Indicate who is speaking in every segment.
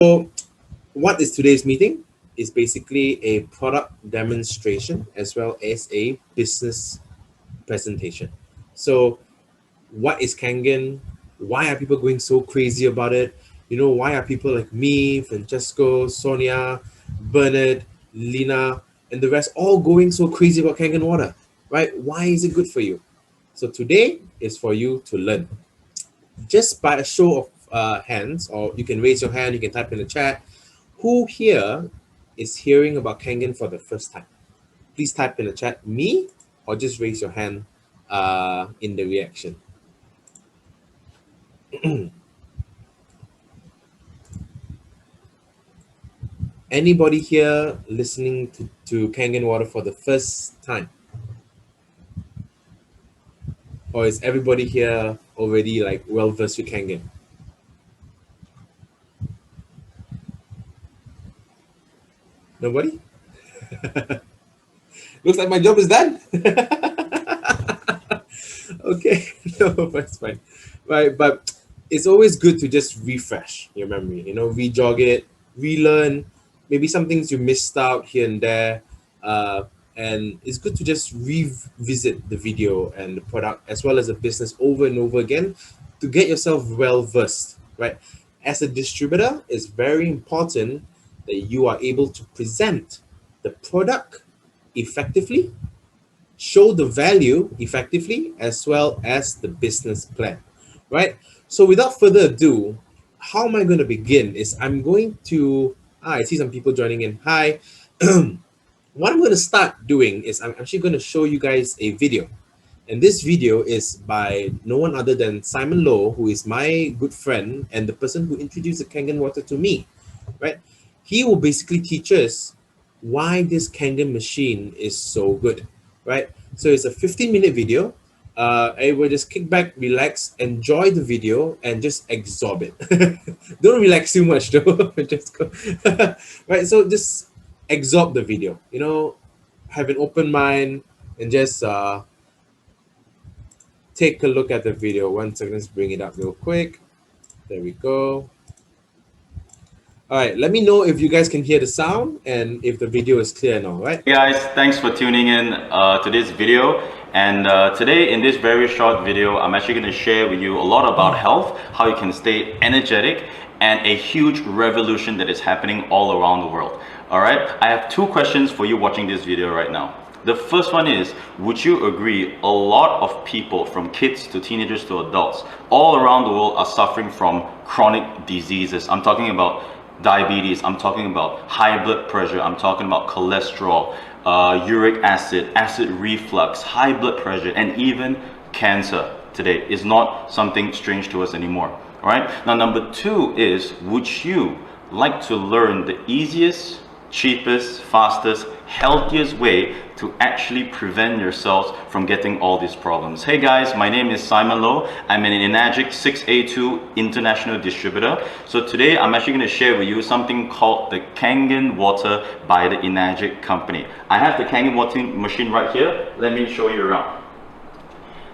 Speaker 1: So what is today's meeting? Is basically a product demonstration as well as a business presentation. So what is Kangen? Why are people going so crazy about it? Why are people like me, Francesco, Sonia, Bernard, Lina, and the rest all going so crazy about Kangen water, right? Why is it good for you? So today is for you to learn. Just by a show of hands, or you can raise your hand, you can type in the chat. Who here is hearing about Kangen for the first time? Please type in the chat, me, or just raise your hand in the reaction. Anybody here listening to Kangen water for the first time? Or is everybody here already like well versed with Kangen? Nobody? Looks like my job is done. Okay, no, that's fine. Right, but it's always good to just refresh your memory, re-jog it, relearn, maybe some things you missed out here and there. And it's good to just revisit the video and the product as well as the business over and over again to get yourself well versed, right? As a distributor, it's very important that you are able to present the product effectively, show the value effectively, as well as the business plan, right? So without further ado, how am I going to begin is I'm going to, I see some people joining in. Hi. What I'm going to start doing is I'm actually going to show you guys a video. And this video is by no one other than Simon Lowe, who is my good friend and the person who introduced the Kangen water to me, right? He will basically teach us why this Kangen machine is so good, right? So it's a 15-minute video. Everybody just kick back, relax, enjoy the video, and just absorb it. Don't relax too much though. Just go. Right, so just absorb the video, have an open mind and just take a look at the video. 1 second, let's bring it up real quick. There we go. All right, let me know if you guys can hear the sound and if the video is clear now, right?
Speaker 2: Hey guys, thanks for tuning in to this video. And today in this very short video, I'm actually going to share with you a lot about health, how you can stay energetic, and a huge revolution that is happening all around the world. All right, I have two questions for you watching this video right now. The first one is, would you agree a lot of people, from kids to teenagers to adults, all around the world are suffering from chronic diseases? I'm talking about diabetes, I'm talking about high blood pressure, I'm talking about cholesterol, uric acid, acid reflux, high blood pressure, and even cancer today is not something strange to us anymore. All right. Now, number two is, would you like to learn the easiest, cheapest, fastest, healthiest way to actually prevent yourselves from getting all these problems? Hey guys, my name is Simon Lowe. I'm an ENAGIC 6A2 international distributor. So today I'm actually going to share with you something called the Kangen water by the ENAGIC company. I have the Kangen water machine right here. Let me show you around.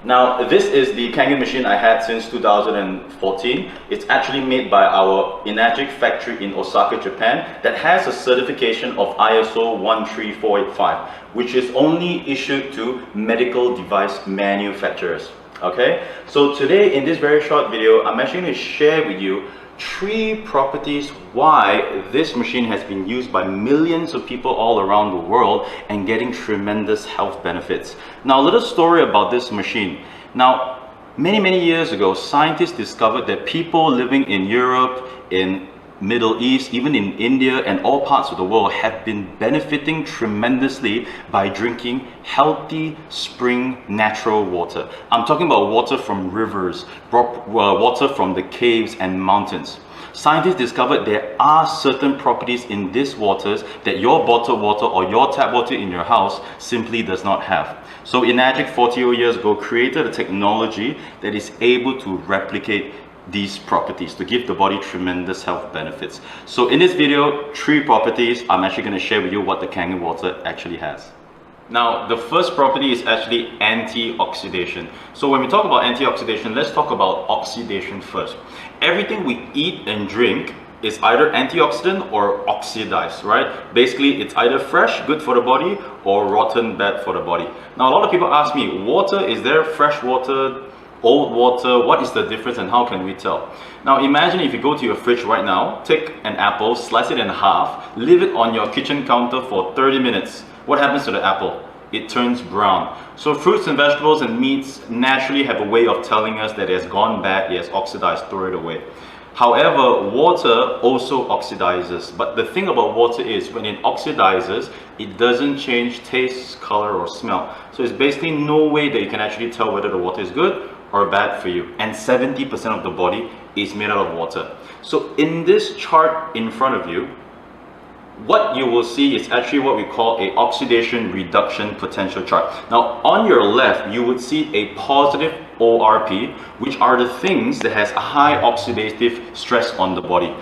Speaker 2: Now, this is the Kangen machine I had since 2014. It's actually made by our ENAGIC factory in Osaka, Japan, that has a certification of ISO 13485, which is only issued to medical device manufacturers. Okay, so today in this very short video, I'm actually going to share with you 3 properties why this machine has been used by millions of people all around the world and getting tremendous health benefits. Now, a little story about this machine. Now, many years ago, scientists discovered that people living in Europe, in Middle East, even in India and all parts of the world have been benefiting tremendously by drinking healthy spring natural water. I'm talking about water from rivers, water from the caves and mountains. Scientists discovered there are certain properties in these waters that your bottled water or your tap water in your house simply does not have. So ENAGIC 40 years ago created a technology that is able to replicate these properties to give the body tremendous health benefits. So in this video, 3 properties, I'm actually going to share with you what the Kangen water actually has. Now, the first property is actually antioxidation. So when we talk about antioxidation, let's talk about oxidation first. Everything we eat and drink is either antioxidant or oxidized, right? Basically, it's either fresh, good for the body, or rotten, bad for the body. Now, a lot of people ask me, water, is there fresh water, old water? What is the difference and how can we tell? Now, imagine if you go to your fridge right now, take an apple, slice it in half, leave it on your kitchen counter for 30 minutes. What happens to the apple? It turns brown. So fruits and vegetables and meats naturally have a way of telling us that it has gone bad, it has oxidized, throw it away. However, water also oxidizes, but the thing about water is when it oxidizes, it doesn't change taste, color, or smell. So it's basically no way that you can actually tell whether the water is good or bad for you. And 70% of the body is made out of water. So in this chart in front of you, what you will see is actually what we call a oxidation reduction potential chart. Now on your left, you would see a positive ORP, which are the things that has a high oxidative stress on the body.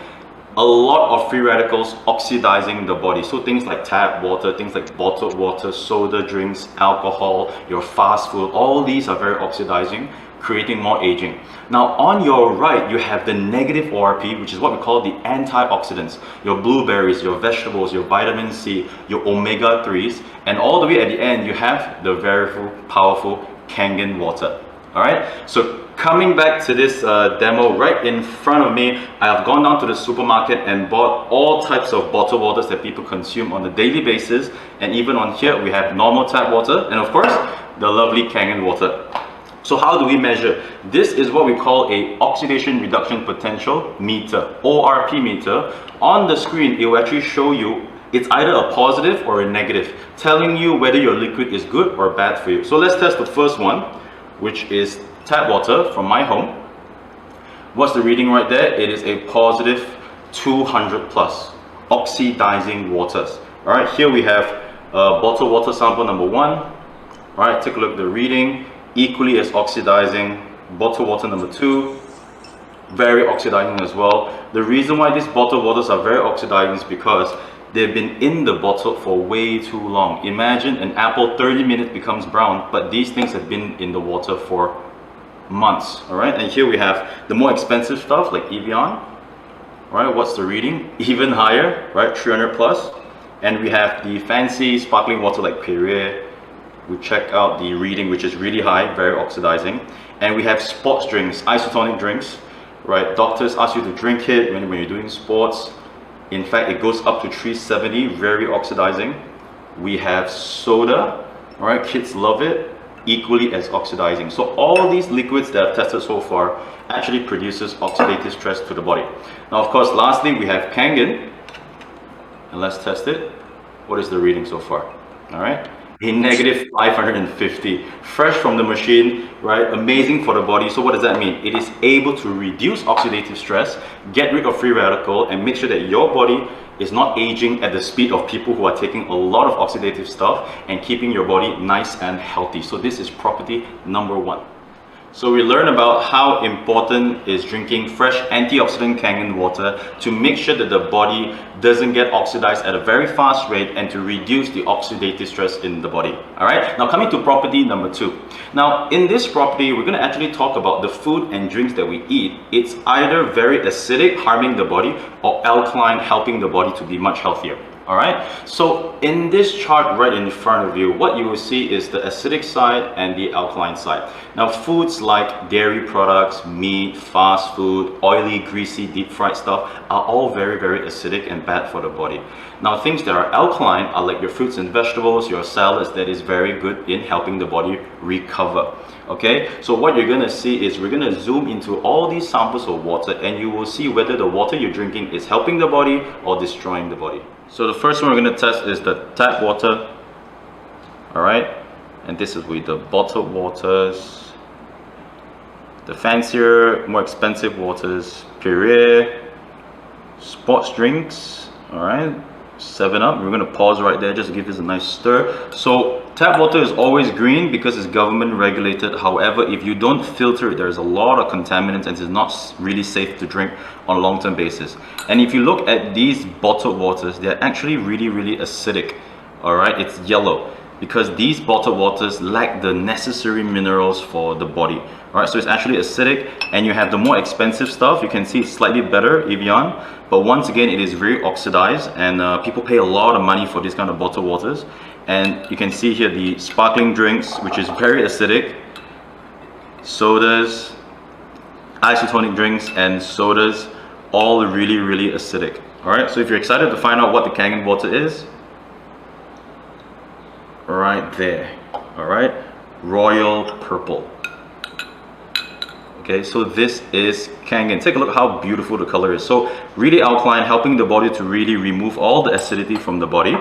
Speaker 2: A lot of free radicals oxidizing the body. So things like tap water, things like bottled water, soda drinks, alcohol, your fast food, all these are very oxidizing, creating more aging. Now on your right, you have the negative ORP, which is what we call the antioxidants. Your blueberries, your vegetables, your vitamin C, your omega-3s, and all the way at the end, you have the very powerful Kangen water. All right, so coming back to this demo right in front of me, I have gone down to the supermarket and bought all types of bottled waters that people consume on a daily basis. And even on here, we have normal tap water and of course, the lovely Kangen water. So how do we measure? This is what we call a oxidation reduction potential meter, ORP meter. On the screen, it will actually show you it's either a positive or a negative, telling you whether your liquid is good or bad for you. So let's test the first one, which is tap water from my home. What's the reading right there? It is a positive 200 plus, oxidizing waters. All right, here we have bottled water sample number 1. All right, take a look at the reading. Equally as oxidizing. Bottled water number 2, very oxidizing as well. The reason why these bottled waters are very oxidizing is because they've been in the bottle for way too long. Imagine an apple 30 minutes becomes brown, but these things have been in the water for months. All right, and here we have the more expensive stuff like Evian. All right, what's the reading? Even higher, right? 300 plus. And we have the fancy sparkling water like Perrier. We check out the reading, which is really high, very oxidizing. And we have sports drinks, isotonic drinks, right? Doctors ask you to drink it when you're doing sports. In fact, it goes up to 370, very oxidizing. We have soda, all right? Kids love it, equally as oxidizing. So all these liquids that I've tested so far actually produces oxidative stress to the body. Now, of course, lastly, we have Kangen. And let's test it. What is the reading so far? All right. A negative 550, fresh from the machine, right? Amazing for the body. So what does that mean? It is able to reduce oxidative stress, get rid of free radical, and make sure that your body is not aging at the speed of people who are taking a lot of oxidative stuff and keeping your body nice and healthy. So this is property number 1. So we learn about how important is drinking fresh antioxidant Kangen water to make sure that the body doesn't get oxidized at a very fast rate and to reduce the oxidative stress in the body. All right, now coming to property number 2. Now in this property, we're going to actually talk about the food and drinks that we eat. It's either very acidic, harming the body, or alkaline, helping the body to be much healthier. All right, so in this chart right in front of you, what you will see is the acidic side and the alkaline side. Now foods like dairy products, meat, fast food, oily, greasy, deep fried stuff are all very, very acidic and bad for the body. Now things that are alkaline are like your fruits and vegetables, your salads, that is very good in helping the body recover. Okay, so what you're going to see is we're going to zoom into all these samples of water and you will see whether the water you're drinking is helping the body or destroying the body. So the first one we're going to test is the tap water. All right, and this is with the bottled waters, the fancier, more expensive waters, Perrier, sports drinks. All right, 7-Up. We're going to pause right there just to give this a nice stir. So tap water is always green because it's government regulated. However, if you don't filter it, there's a lot of contaminants and it's not really safe to drink on a long-term basis. And if you look at these bottled waters, they're actually really, really acidic. All right, it's yellow. because these bottled waters lack the necessary minerals for the body. Alright, so it's actually acidic, and you have the more expensive stuff. You can see it's slightly better, Evian, but once again it is very oxidized, and people pay a lot of money for this kind of bottled waters. And you can see here the sparkling drinks, which is very acidic, sodas, isotonic drinks, and sodas, all really acidic. Alright, so if you're excited to find out what the Kangen water is, right there, alright, royal purple. Okay, so this is Kangen. Take a look how beautiful the color is. So really alkaline, helping the body to really remove all the acidity from the body.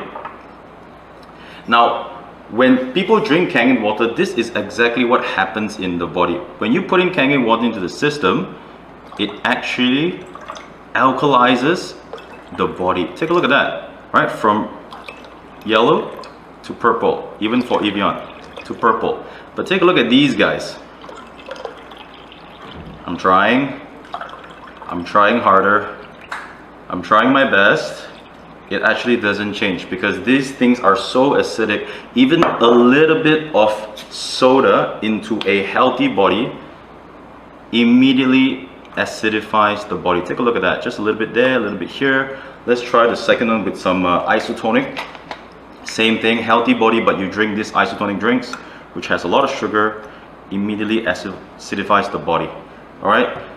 Speaker 2: Now, when people drink Kangen water, this is exactly what happens in the body. When you put in Kangen water into the system, it actually alkalizes the body. Take a look at that, right? From yellow to purple, even for Evian, to purple. But take a look at these guys. I'm trying harder, I'm trying my best. It actually doesn't change because these things are so acidic. Even a little bit of soda into a healthy body immediately acidifies the body. Take a look at that, just a little bit there, a little bit here. Let's try the second one with some isotonic. Same thing, healthy body, but you drink this isotonic drinks, which has a lot of sugar, immediately acidifies the body. All right.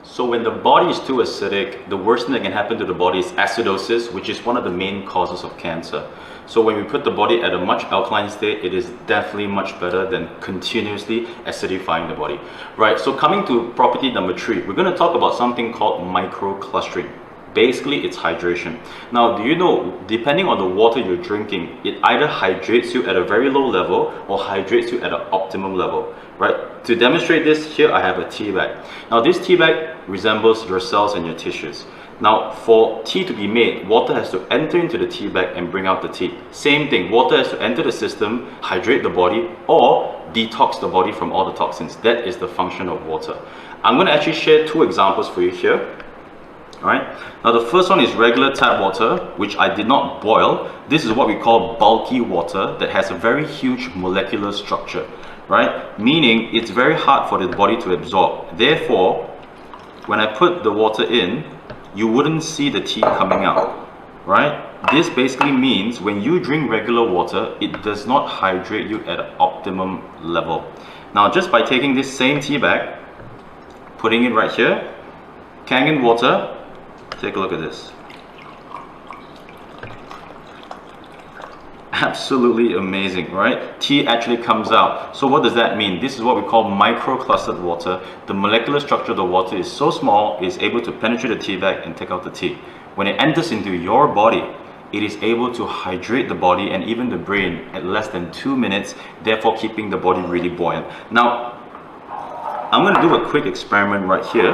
Speaker 2: So when the body is too acidic, the worst thing that can happen to the body is acidosis, which is one of the main causes of cancer. So when we put the body at a much alkaline state, it is definitely much better than continuously acidifying the body. Right, so coming to property number 3, we're going to talk about something called microclustering. Basically, it's hydration. Now, do you know, depending on the water you're drinking, it either hydrates you at a very low level or hydrates you at an optimum level, right? To demonstrate this, here I have a tea bag. Now, this tea bag resembles your cells and your tissues. Now, for tea to be made, water has to enter into the tea bag and bring out the tea. Same thing, water has to enter the system, hydrate the body, or detox the body from all the toxins. That is the function of water. I'm going to actually share 2 examples for you here. Alright, now the first one is regular tap water, which I did not boil. This is what we call bulky water that has a very huge molecular structure, right? Meaning it's very hard for the body to absorb. Therefore, when I put the water in, you wouldn't see the tea coming out, right? This basically means when you drink regular water, it does not hydrate you at an optimum level. Now, just by taking this same tea bag, putting it right here, Kangen water, take a look at this. Absolutely amazing, right? Tea actually comes out. So what does that mean? This is what we call microclustered water. The molecular structure of the water is so small, it's able to penetrate the tea bag and take out the tea. When it enters into your body, it is able to hydrate the body and even the brain at less than 2 minutes, therefore keeping the body really buoyant. Now, I'm going to do a quick experiment right here.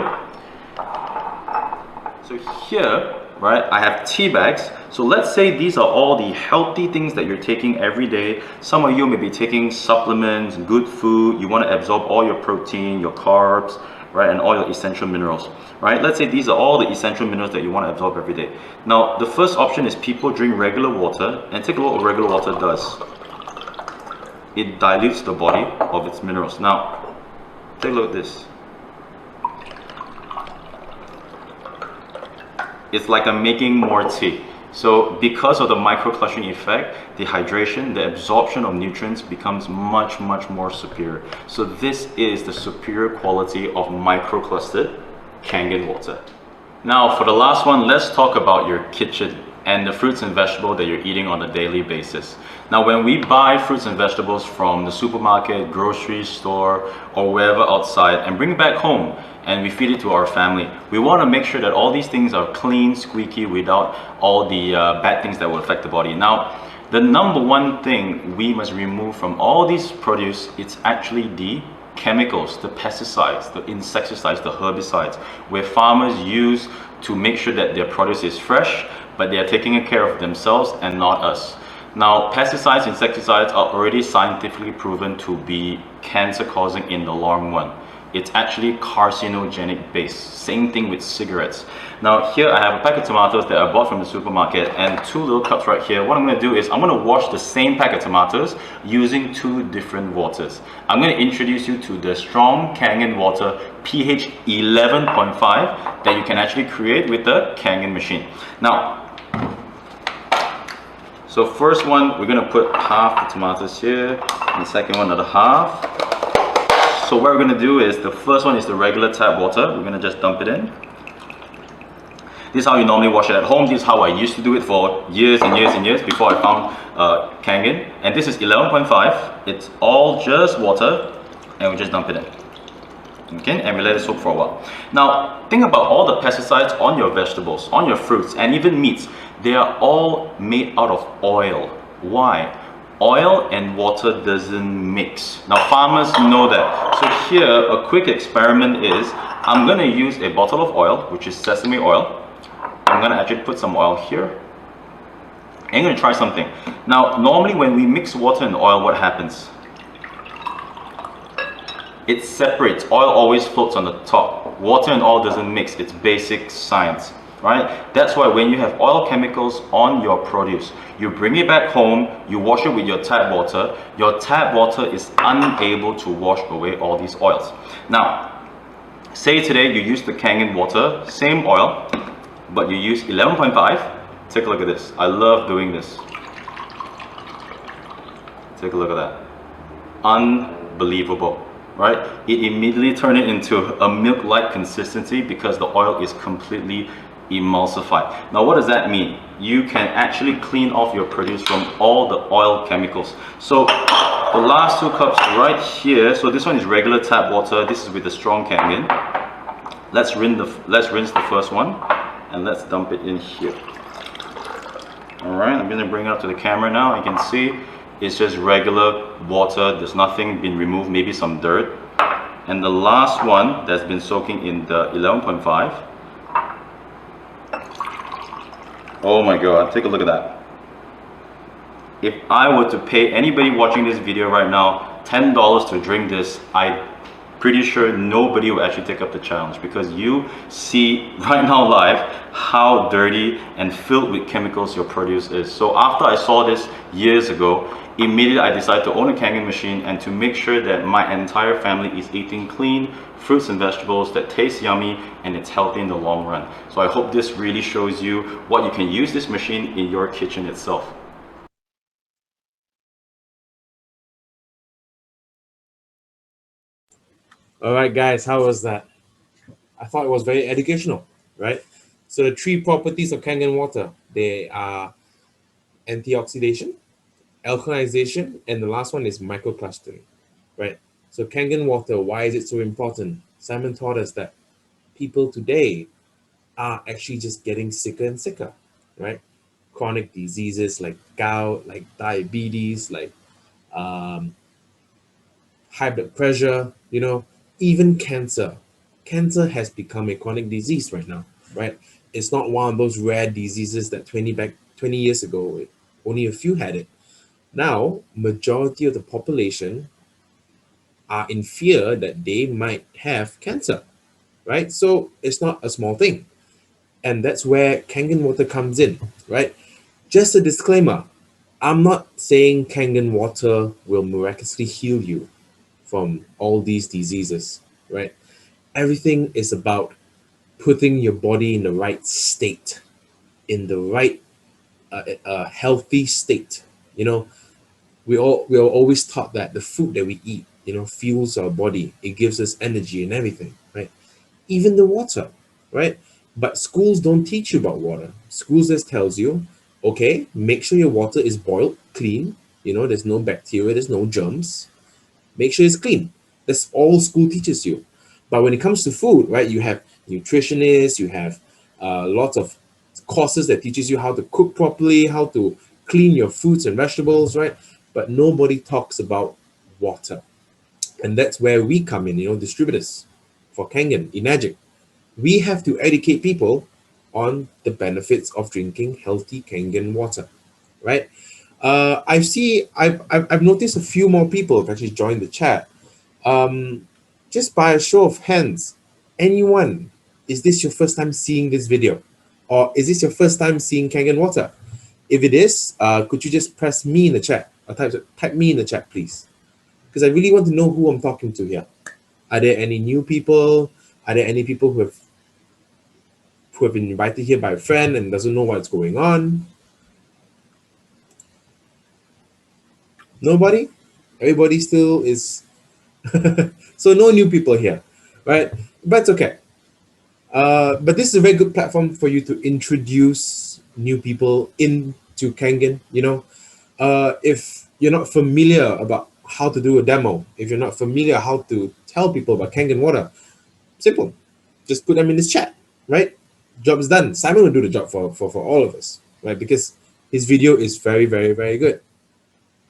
Speaker 2: So here, right, I have tea bags. So let's say these are all the healthy things that you're taking every day. Some of you may be taking supplements, good food. You want to absorb all your protein, your carbs, right, and all your essential minerals, right? Let's say these are all the essential minerals that you want to absorb every day. Now, the first option is people drink regular water, and take a look at what regular water does. It dilutes the body of its minerals. Now, take a look at this. It's like I'm making more tea. So because of the microclustering effect, the hydration, the absorption of nutrients becomes much more superior. So this is the superior quality of microclustered Kangen water. Now for the last one, let's talk about your kitchen and the fruits and vegetables that you're eating on a daily basis. Now when we buy fruits and vegetables from the supermarket, grocery store, or wherever outside and bring it back home, and we feed it to our family, we want to make sure that all these things are clean, squeaky, without all the bad things that will affect the body. Now, the number one thing we must remove from all these produce, it's actually the chemicals, the pesticides, the insecticides, the herbicides, where farmers use to make sure that their produce is fresh, but they are taking care of themselves and not us. Now, pesticides, insecticides are already scientifically proven to be cancer causing in the long run. It's actually carcinogenic based. Same thing with cigarettes. Now here I have a pack of tomatoes that I bought from the supermarket and 2 little cups right here. What I'm going to do is I'm going to wash the same pack of tomatoes using 2 different waters. I'm going to introduce you to the strong Kangen water pH 11.5 that you can actually create with the Kangen machine. Now, so first one, we're going to put half the tomatoes here, and the second one another half. So what we're going to do is, the first one is the regular tap water. We're going to just dump it in. This is how you normally wash it at home. This is how I used to do it for years and years and years before I found Kangen. And this is 11.5. It's all just water, and we just dump it in. Okay, and we let it soak for a while. Now, think about all the pesticides on your vegetables, on your fruits, and even meats. They are all made out of oil. Why? Oil and water doesn't mix. Now, farmers know that. So here, a quick experiment is, I'm going to use a bottle of oil, which is sesame oil. I'm going to actually put some oil here. I'm going to try something. Now, normally when we mix water and oil, what happens? It separates. Oil always floats on the top. Water and oil doesn't mix. It's basic science, right? That's why when you have oil chemicals on your produce, you bring it back home, you wash it with your tap water is unable to wash away all these oils. Now, say today you use the Kangen water, same oil, but you use 11.5. Take a look at this. I love doing this. Take a look at that. Unbelievable. Right? It immediately turned it into a milk-like consistency because the oil is completely emulsified. Now, what does that mean? You can actually clean off your produce from all the oil chemicals. So the last 2 cups right here, so this one is regular tap water, this is with the strong Kangen. Let's rinse the first one and let's dump it in here. All right, I'm going to bring it up to the camera now. You can see it's just regular water. There's nothing been removed, maybe some dirt. And the last one that's been soaking in the 11.5. Oh my God, take a look at that. If I were to pay anybody watching this video right now $10 to drink this, I'm pretty sure nobody will actually take up the challenge, because you see right now live how dirty and filled with chemicals your produce is. So after I saw this years ago, immediately I decided to own a Kangen machine and to make sure that my entire family is eating clean fruits and vegetables that taste yummy and it's healthy in the long run. So I hope this really shows you what you can use this machine in your kitchen itself.
Speaker 1: All right, guys, how was that? I thought it was very educational, right? So the 3 properties of Kangen water, they are antioxidation, alkalization, and the last one is microclustering, right? So Kangen water, why is it so important? Simon taught us that people today are actually just getting sicker and sicker, right? Chronic diseases like gout, like diabetes, like high blood pressure, even cancer. Cancer has become a chronic disease right now, right? It's not one of those rare diseases that 20 years ago, only a few had it. Now, majority of the population are in fear that they might have cancer, right? So it's not a small thing. And that's where Kangen water comes in, right? Just a disclaimer, I'm not saying Kangen water will miraculously heal you from all these diseases, right? Everything is about putting your body in the right state, in the right healthy state. We are always taught that the food that we eat, fuels our body. It gives us energy and everything, right? Even the water, right? But schools don't teach you about water. Schools just tells you, okay, make sure your water is boiled, clean. There's no bacteria, there's no germs. Make sure it's clean. That's all school teaches you. But when it comes to food, right, you have nutritionists, you have lots of courses that teaches you how to cook properly, how to clean your fruits and vegetables, right? But nobody talks about water. And that's where we come in, distributors for Kangen, ENAGIC. We have to educate people on the benefits of drinking healthy Kangen water, right? I've noticed a few more people have actually joined the chat. just by a show of hands, anyone, is this your first time seeing this video? Or is this your first time seeing Kangen water? If it is, could you just press me in the chat? Or type me in the chat, please. Because I really want to know who I'm talking to here. Are there any new people? Are there any people who have been invited here by a friend and doesn't know what's going on? Nobody? Everybody still is. So no new people here, right? But it's okay. But this is a very good platform for you to introduce new people into Kangen. If you're not familiar about how to do a demo, if you're not familiar how to tell people about Kangen water, simple. Just put them in this chat, right? Job is done. Simon will do the job for all of us, right? Because his video is very, very, very good.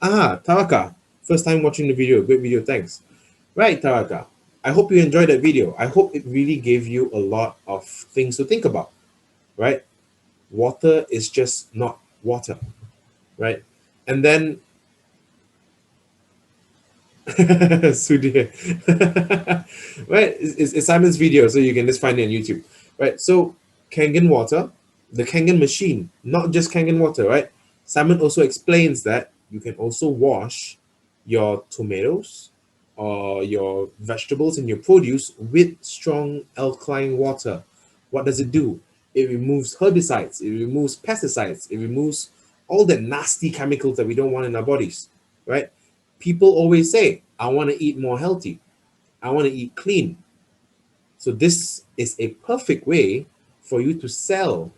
Speaker 1: Tawaka, first time watching the video. Great video, thanks. Right, Tawaka. I hope you enjoyed that video. I hope it really gave you a lot of things to think about, right? Water is just not water, right? And then, Sudhir, right? It's Simon's video, so you can just find it on YouTube, right? So, Kangen water, the Kangen machine, not just Kangen water, right? Simon also explains that you can also wash your tomatoes or your vegetables and your produce with strong alkaline water. What does it do? It removes herbicides, it removes pesticides, it removes all the nasty chemicals that we don't want in our bodies, right? People always say, I want to eat more healthy, I want to eat clean. So, this is a perfect way for you to sell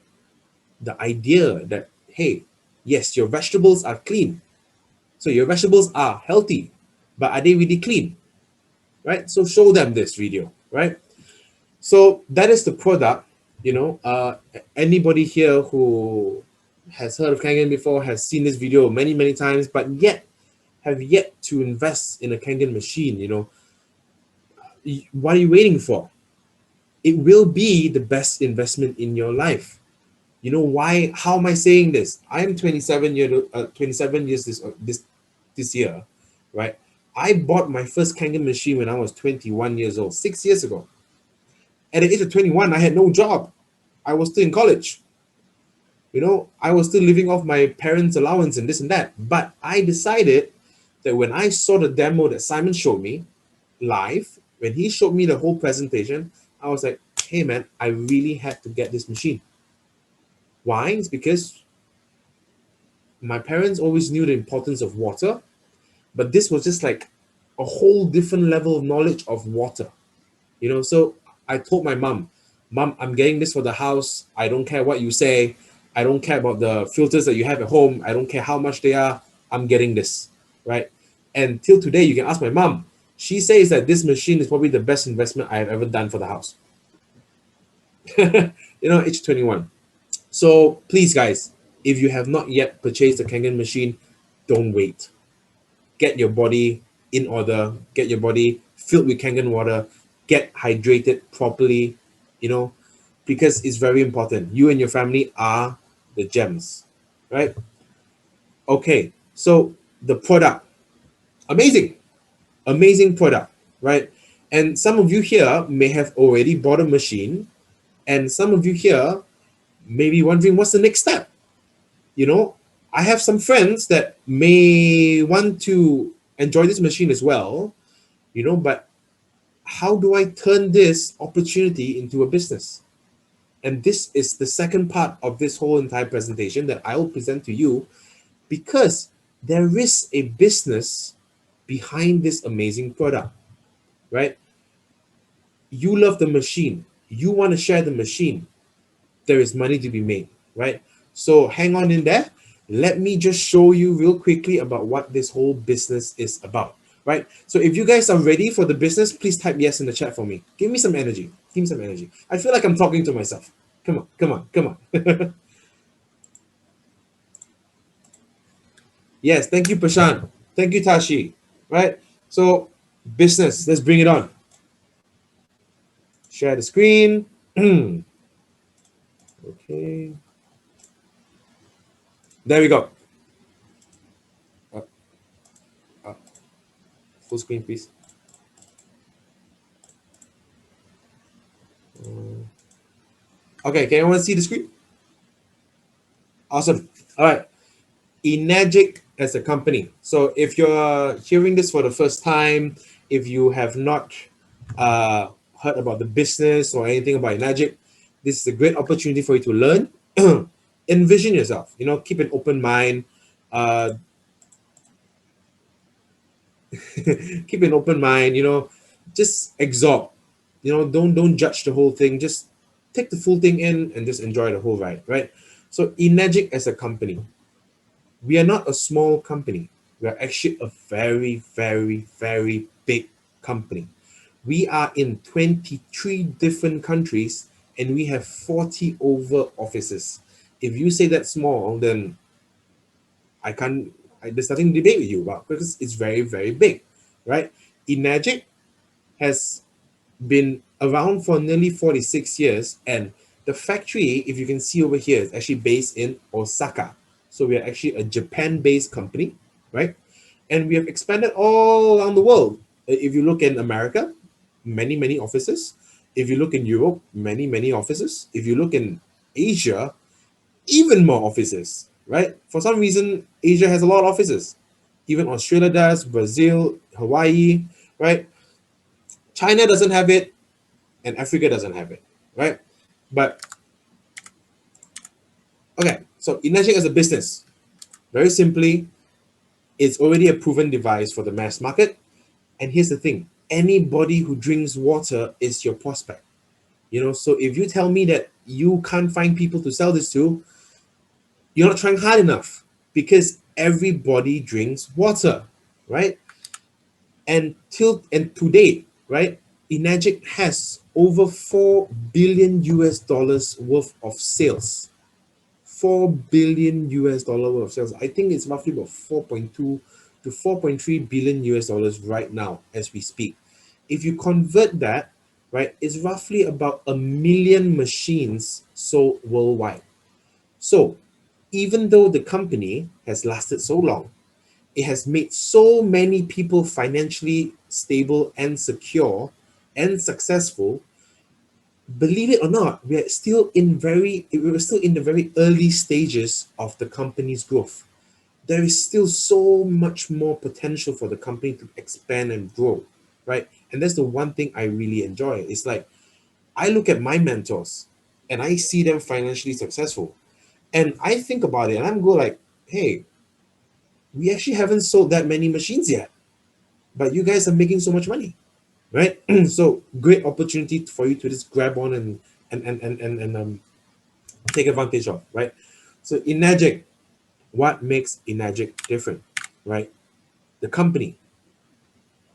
Speaker 1: the idea that, hey, yes, your vegetables are clean. So, your vegetables are healthy, but are they really clean? Right? So, show them this video, right? So, that is the product. Anybody here who has heard of Kangen before has seen this video many, many times, but yet have yet to invest in a Kangen machine. What are you waiting for? It will be the best investment in your life. You know why? How am I saying this? I am 27 years this year, right? I bought my first Kangen machine when I was 21 years old, 6 years ago. At the age of 21, I had no job. I was still in college. I was still living off my parents' allowance and this and that. But I decided that when I saw the demo that Simon showed me live, when he showed me the whole presentation, I was like, hey man, I really had to get this machine. Why? It's because my parents always knew the importance of water, but this was just like a whole different level of knowledge of water. So I told my mom, I'm getting this for the house. I don't care what you say. I don't care about the filters that you have at home. I don't care how much they are. I'm getting this, right? And till today, you can ask my mom. She says that this machine is probably the best investment I have ever done for the house. Age 21. So please, guys, if you have not yet purchased the Kangen machine, don't wait. Get your body in order. Get your body filled with Kangen water. Get hydrated properly, because it's very important. You and your family are the gems, right? Okay, so the product, amazing, amazing product, right? And some of you here may have already bought a machine, and some of you here may be wondering what's the next step. I have some friends that may want to enjoy this machine as well, but how do I turn this opportunity into a business? And this is the second part of this whole entire presentation that I will present to you, because there is a business behind this amazing product, right? You love the machine. You want to share the machine. There is money to be made, right? So hang on in there. Let me just show you real quickly about what this whole business is about, right? So if you guys are ready for the business, please type yes in the chat for me. Give me some energy. Give me some energy. I feel like I'm talking to myself. Come on, come on, come on. Yes, thank you, Prashant. Thank you, Tashi. Right? So, business, let's bring it on. Share the screen. Okay. There we go. Uh, uh, Full screen, please. Okay, can anyone see the screen? Awesome. All right. ENAGIC as a company. So if you're hearing this for the first time, if you have not heard about the business or anything about ENAGIC, this is a great opportunity for you to learn. Envision yourself, keep an open mind. Uh, keep an open mind, just absorb. Don't judge the whole thing. Just take the full thing in and just enjoy the whole ride, right? So ENAGIC as a company, we are not a small company. We are actually a very, very, very big company. We are in 23 different countries and we have 40 over offices. If you say that's small, then I can't, there's nothing to debate with you about because it's very, very big, right? ENAGIC has been around for nearly 46 years, and the factory, if you can see over here, is actually based in Osaka. So we are actually a Japan-based company, right? And we have expanded all around the world. If you look in America, many, many offices. If you look in Europe, many, many offices. If you look in Asia, even more offices, right? For some reason, Asia has a lot of offices. Even Australia does, Brazil, Hawaii, right? China doesn't have it, and Africa doesn't have it, right? But okay, so ENAGIC as a business, very simply, it's already a proven device for the mass market. And here's the thing: anybody who drinks water is your prospect. So if you tell me that you can't find people to sell this to, you're not trying hard enough because everybody drinks water, right? And to date, right, ENAGIC has over 4 billion US dollars worth of sales. 4 billion US dollar worth of sales. I think it's roughly about 4.2 to 4.3 billion US dollars right now as we speak. If you convert that, right, it's roughly about 1 million machines sold worldwide. So even though the company has lasted so long, it has made so many people financially stable and secure and successful. Believe it or not, we're still in the very early stages of the company's growth. There is still so much more potential for the company to expand and grow, right? And that's the one thing I really enjoy. It's like I look at my mentors and I see them financially successful. And I think about it and I'm go like, hey, we actually haven't sold that many machines yet, but you guys are making so much money, right? So great opportunity for you to just grab on and take advantage of, right? So ENAGIC, what makes ENAGIC different, right? The company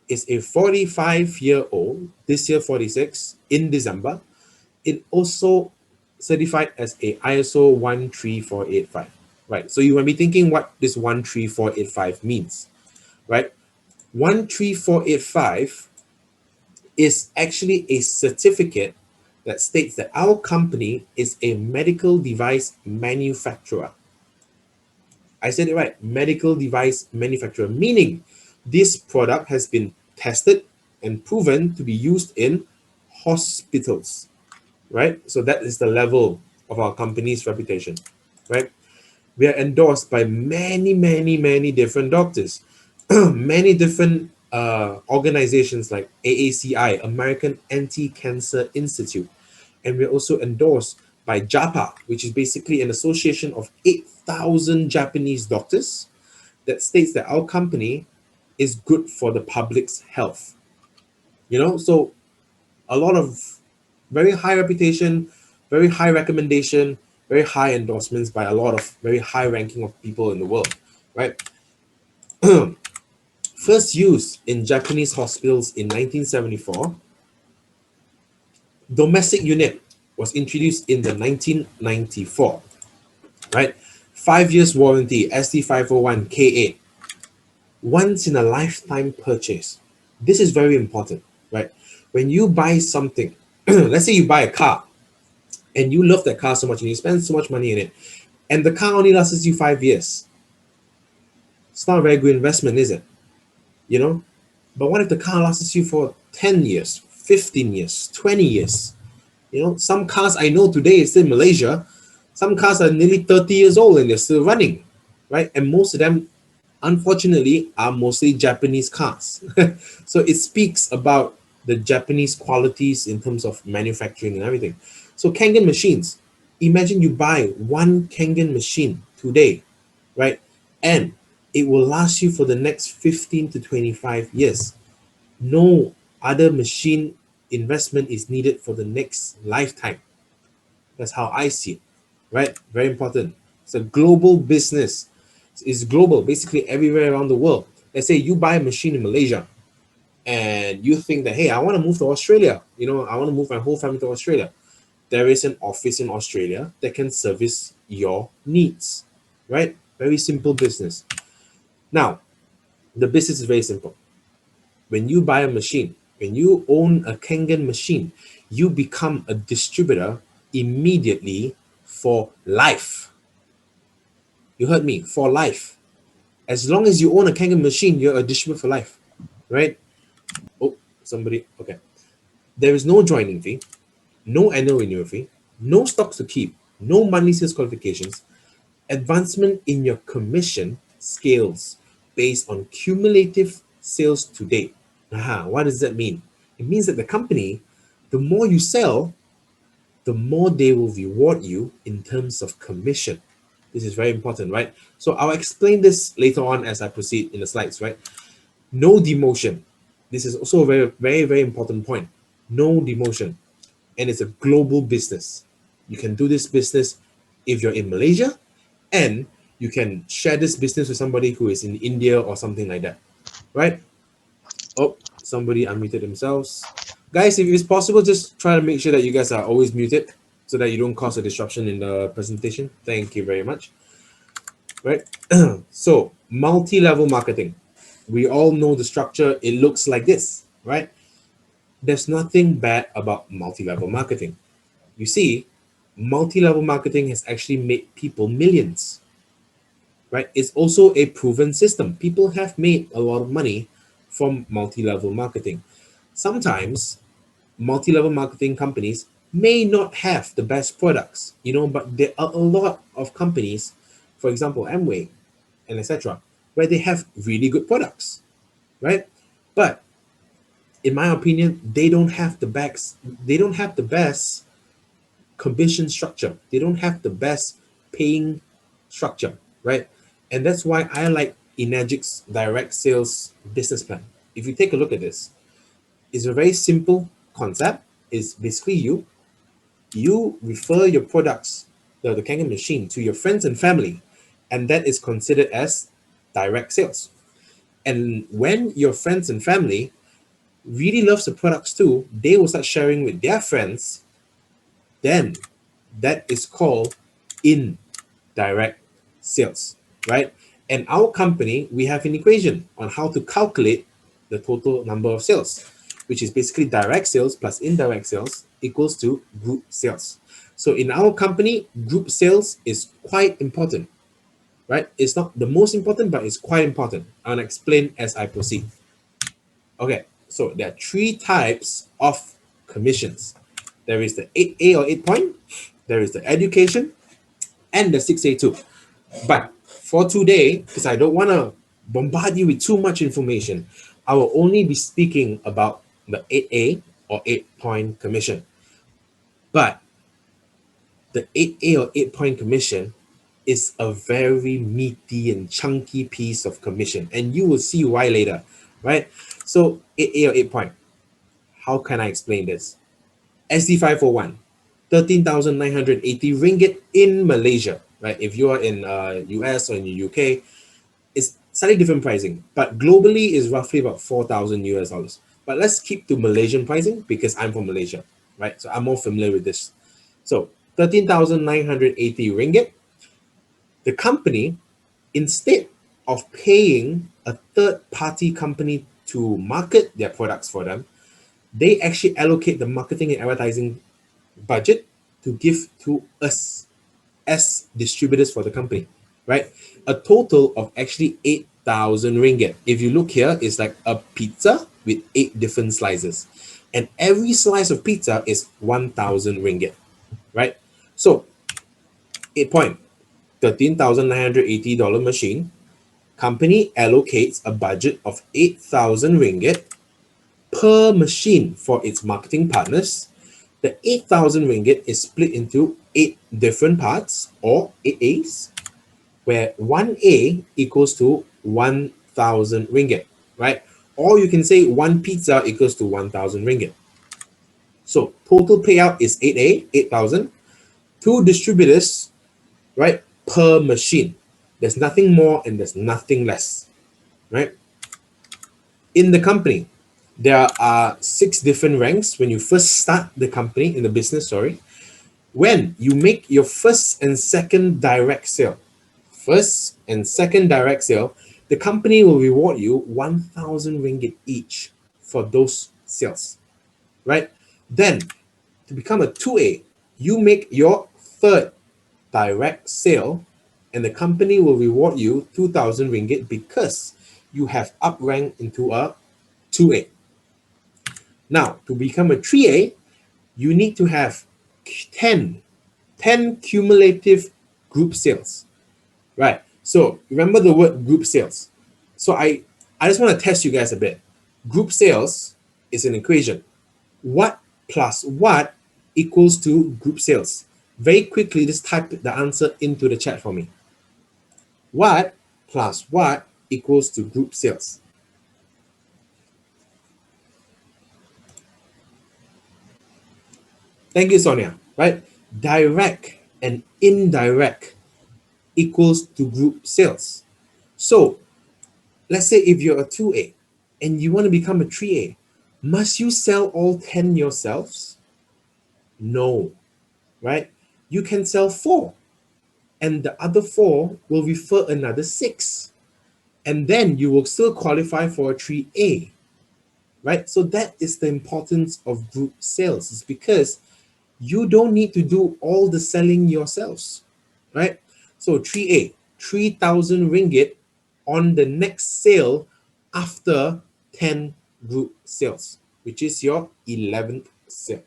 Speaker 1: is a 45-year-old, this year 46, in December. It also certified as a ISO 13485, right? So you might be thinking what this 13485 means, right? 13485 is actually a certificate that states that our company is a medical device manufacturer. I said it right, medical device manufacturer, meaning this product has been tested and proven to be used in hospitals, right? So that is the level of our company's reputation, right? We are endorsed by many, many, many different doctors, many different organizations like AACI, American Anti-Cancer Institute, and we're also endorsed by JAPA, which is basically an association of 8,000 Japanese doctors that states that our company is good for the public's health. So a lot of very high reputation, very high recommendation, very high endorsements by a lot of very high ranking of people in the world, right? First used in Japanese hospitals in 1974, domestic unit was introduced in the 1994, right? 5 years warranty, ST501K8, once in a lifetime purchase. This is very important, right? When you buy something, let's say you buy a car and you love that car so much and you spend so much money in it, and the car only lasts you 5 years. It's not a very good investment, is it? You know? But what if the car lasts you for 10 years, 15 years, 20 years? You know, some cars I know today is still in Malaysia. Some cars are nearly 30 years old and they're still running, right? And most of them, unfortunately, are mostly Japanese cars. So it speaks about the Japanese qualities in terms of manufacturing and everything. So Kangen machines, imagine you buy one Kangen machine today, right? And it will last you for the next 15 to 25 years. No other machine investment is needed for the next lifetime. That's how I see it, right? Very important. It's a global business. It's global, basically everywhere around the world. Let's say you buy a machine in Malaysia and you think that, hey, I want to move to Australia. You know, I want to move my whole family to Australia. There is an office in Australia that can service your needs, right? Very simple business. Now, the business is very simple. When you buy a machine, when you own a Kangen machine, you become a distributor immediately for life. You heard me, for life. As long as you own a Kangen machine, you're a distributor for life, right? Oh, somebody, okay. There is no joining fee, no annual renewal fee, no stocks to keep, no monthly sales qualifications. Advancement in your commission scales based on cumulative sales to date. Aha, what does that mean? It means that the company, the more you sell, the more they will reward you in terms of commission. This is very important, right? So I'll explain this later on as I proceed in the slides, right? No demotion. This is also a very, very, very important point. No demotion. And it's a global business. You can do this business if you're in Malaysia, and you can share this business with somebody who is in India or something like that, right? Oh, somebody unmuted themselves. Guys, if it's possible, just try to make sure that you guys are always muted so that you don't cause a disruption in the presentation. Thank you very much. Right? So, multi-level marketing. We all know the structure. It looks like this, right? There's nothing bad about multi-level marketing. You see, multi-level marketing has actually made people millions, right? It's also a proven system. People have made a lot of money from multi-level marketing. Sometimes multi-level marketing companies may not have the best products, you know, but there are a lot of companies, for example, Amway and etc., where they have really good products, right? But in my opinion, they don't have the best commission structure. They don't have the best paying structure, right? And that's why I like ENAGIC's direct sales business plan. If you take a look at this, it's a very simple concept. It's basically you refer your products, the Kangen machine, to your friends and family, and that is considered as direct sales. And when your friends and family really loves the products too, they will start sharing with their friends. Then that is called indirect sales, right? And our company, we have an equation on how to calculate the total number of sales, which is basically direct sales plus indirect sales equals to group sales. So in our company, group sales is quite important, right? It's not the most important, but it's quite important. I'll explain as I proceed. Okay, so there are three types of commissions. There is the 8A or 8 point, there is the education, and the 6A2. But for today, because I don't want to bombard you with too much information, I will only be speaking about the 8A or 8 point commission. But the 8A or 8 point commission is a very meaty and chunky piece of commission, and you will see why later, right? So 8A or 8 point, how can I explain this? SD501, 13,980 ringgit in Malaysia, right? If you are in US or in the UK, it's slightly different pricing, but globally is roughly about 4,000 US dollars. But let's keep to Malaysian pricing because I'm from Malaysia, right? So I'm more familiar with this. So 13,980 ringgit. The company, instead of paying a third party company to market their products for them, they actually allocate the marketing and advertising budget to give to us as distributors for the company, right? A total of actually 8,000 ringgit. If you look here, it's like a pizza with 8 different slices. and every slice of pizza is 1,000 ringgit, right? So 8 point, $13,980 machine. Company allocates a budget of 8,000 ringgit per machine for its marketing partners. The 8,000 ringgit is split into 8 different parts, or 8 A's, where 1A equals to 1,000 ringgit, right? Or you can say one pizza equals to 1,000 ringgit. So total payout is 8A, 8,000. Two distributors, right, per machine. There's nothing more and there's nothing less, right? In the company, there are 6 different ranks when you first start the company in the business, sorry. When you make your first and second direct sale, the company will reward you 1,000 ringgit each for those sales, right? Then, to become a 2A, you make your third direct sale, and the company will reward you 2,000 ringgit because you have upranked into a 2A. Now, to become a 3A, you need to have 10 cumulative group sales, right? So remember the word group sales. So I just want to test you guys a bit. Group sales is an equation. What plus what equals to group sales? Very quickly, just type the answer into the chat for me. What plus what equals to group sales? Thank you, Sonia. Right? Direct and indirect equals to group sales. So let's say if you're a 2A and you want to become a 3A, must you sell all 10 yourselves? No, right? You can sell 4, and the other 4 will refer another 6. And then you will still qualify for a 3A, right? So that is the importance of group sales. It's because you don't need to do all the selling yourselves, right? So 3A, 3,000 ringgit on the next sale after 10 group sales, which is your 11th sale,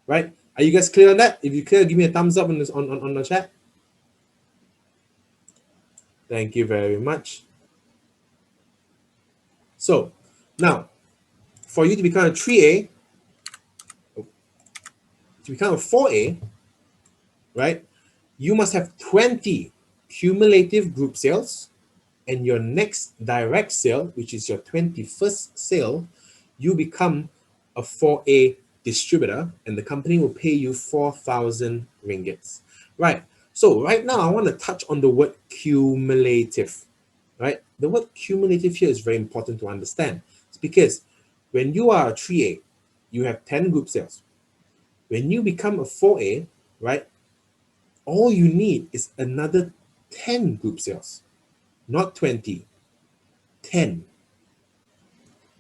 Speaker 1: right? Are you guys clear on that? If you clear, give me a thumbs up on this on the chat. Thank you very much. So now, for you to become a 3A, to become a 4A, right, you must have 20 cumulative group sales, and your next direct sale, which is your 21st sale, you become a 4A distributor, and the company will pay you 4,000 ringgits. Right. So right now, I want to touch on the word cumulative. Right. The word cumulative here is very important to understand. It's because when you are a 3A, you have 10 group sales. When you become a 4A, right, all you need is another 10 group sales, not 20, 10.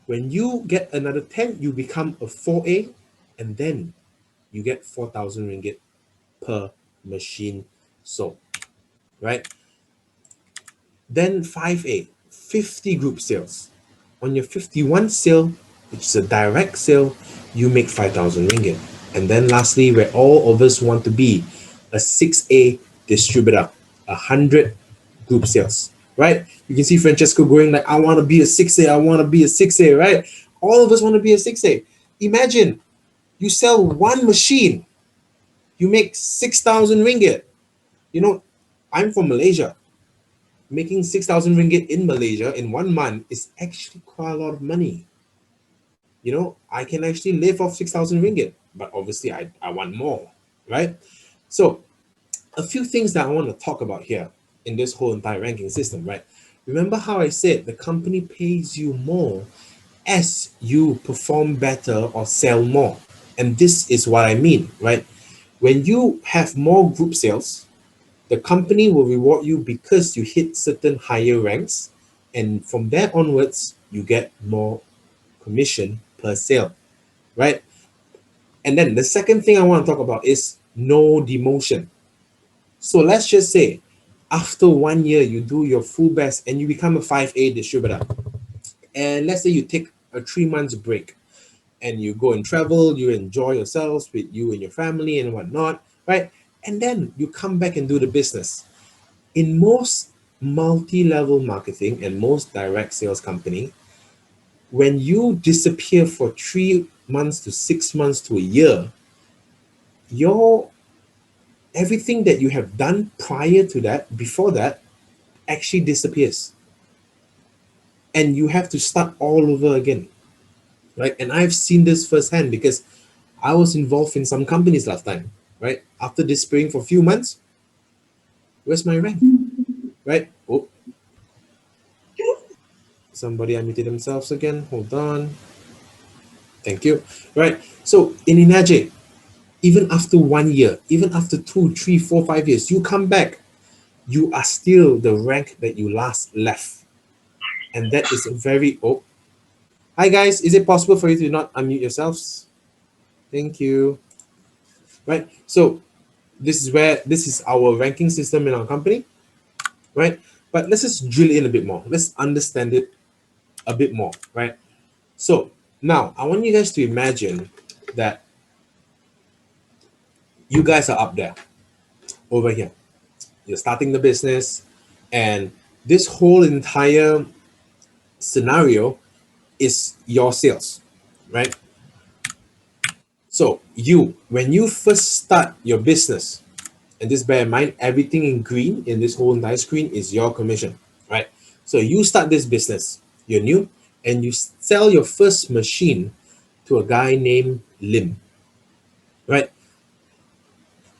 Speaker 1: When you get another 10, you become a 4A, and then you get 4,000 ringgit per machine sold, right? Then 5A, 50 group sales. On your 51 sale, which is a direct sale, you make 5,000 ringgit. And then lastly, where all of us want to be, a 6A distributor, 100 group sales, right? You can see Francesco going like, I want to be a 6A, I want to be a 6A, right? All of us want to be a 6A. Imagine you sell one machine, you make 6,000 ringgit. You know, I'm from Malaysia. Making 6,000 ringgit in Malaysia in 1 month is actually quite a lot of money. You know, I can actually live off 6,000 ringgit, but obviously I want more, right? So a few things that I want to talk about here in this whole entire ranking system, right? Remember how I said the company pays you more as you perform better or sell more. And this is what I mean, right? When you have more group sales, the company will reward you because you hit certain higher ranks. And from there onwards, you get more commission per sale, right? And then the second thing I want to talk about is no demotion. So let's just say after 1 year, you do your full best and you become a 5A distributor. And let's say you take a 3 months break. and you go and travel, you enjoy yourselves with you and your family and whatnot, right? And then you come back and do the business. In most multi-level marketing and most direct sales company, when you disappear for 3 months to 6 months to a year, your everything that you have done prior to that, before that, actually disappears. And you have to start all over again. Right. And I've seen this firsthand because I was involved in some companies last time, right? After disappearing for a few months, where's my rank? Right? Oh, somebody unmuted themselves again. Hold on. Thank you. Right. So in ENAGIC, even after 1 year, even after 2, 3, 4, 5 years, you come back, you are still the rank that you last left. And that is a very hi guys, is it possible for you to not unmute yourselves? Thank you. Right. So this is our ranking system in our company, right? But let's just drill in a bit more. Let's understand it a bit more, right? So now I want you guys to imagine that you guys are up there over here. You're starting the business, and this whole entire scenario is your sales, right? So when you first start your business, and just bear in mind, everything in green in this whole entire screen is your commission, right? So you start this business, you're new, and you sell your first machine to a guy named Lim, right?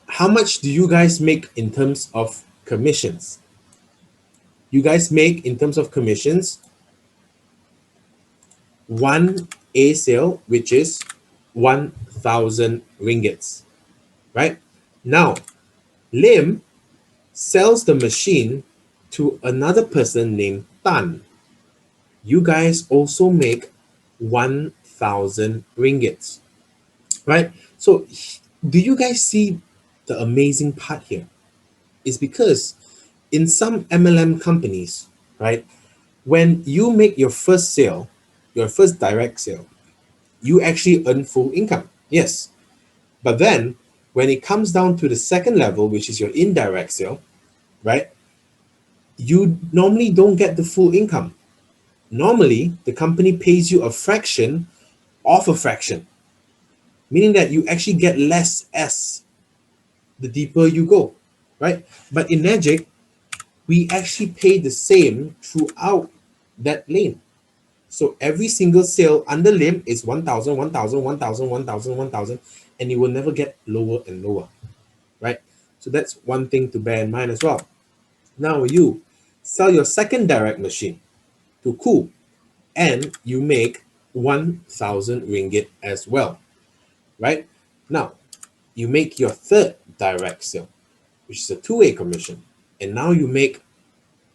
Speaker 1: How much do you guys make in terms of commissions? You guys make in terms of commissions one A sale, which is 1,000 ringgits, right? Now, Lim sells the machine to another person named Tan. You guys also make 1,000 ringgits, right? So, do you guys see the amazing part here? Is because in some MLM companies, right, when you make your first sale, your first direct sale, you actually earn full income. Yes. But then when it comes down to the second level, which is your indirect sale, right, you normally don't get the full income. Normally, the company pays you a fraction of a fraction, meaning that you actually get less as the deeper you go, right? But in ENAGIC, we actually pay the same throughout that lane. So every single sale under Lim is 1,000, 1,000, 1,000, 1,000, 1,000, and it will never get lower and lower, right? So that's one thing to bear in mind as well. Now you sell your second direct machine to Cool, and you make 1,000 ringgit as well, right? Now you make your third direct sale, which is a two-way commission, and now you make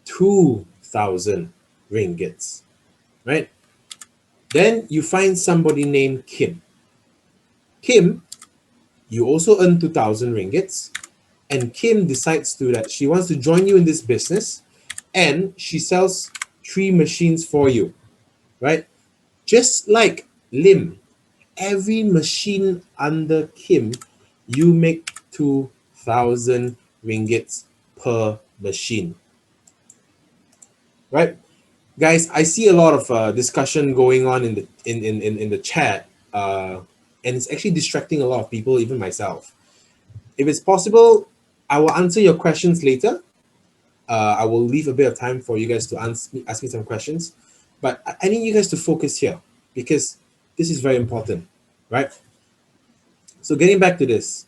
Speaker 1: 2,000 ringgits, right? Then you find somebody named Kim. Kim, you also earn 2,000 ringgits, and Kim decides to that she wants to join you in this business, and she sells 3 machines for you, right? Just like Lim, every machine under Kim, you make 2,000 ringgits per machine, right? Guys, I see a lot of discussion going on in the chat, and it's actually distracting a lot of people, even myself. If it's possible, I will answer your questions later. I will leave a bit of time for you guys to ask me some questions, but I need you guys to focus here because this is very important, right? So getting back to this,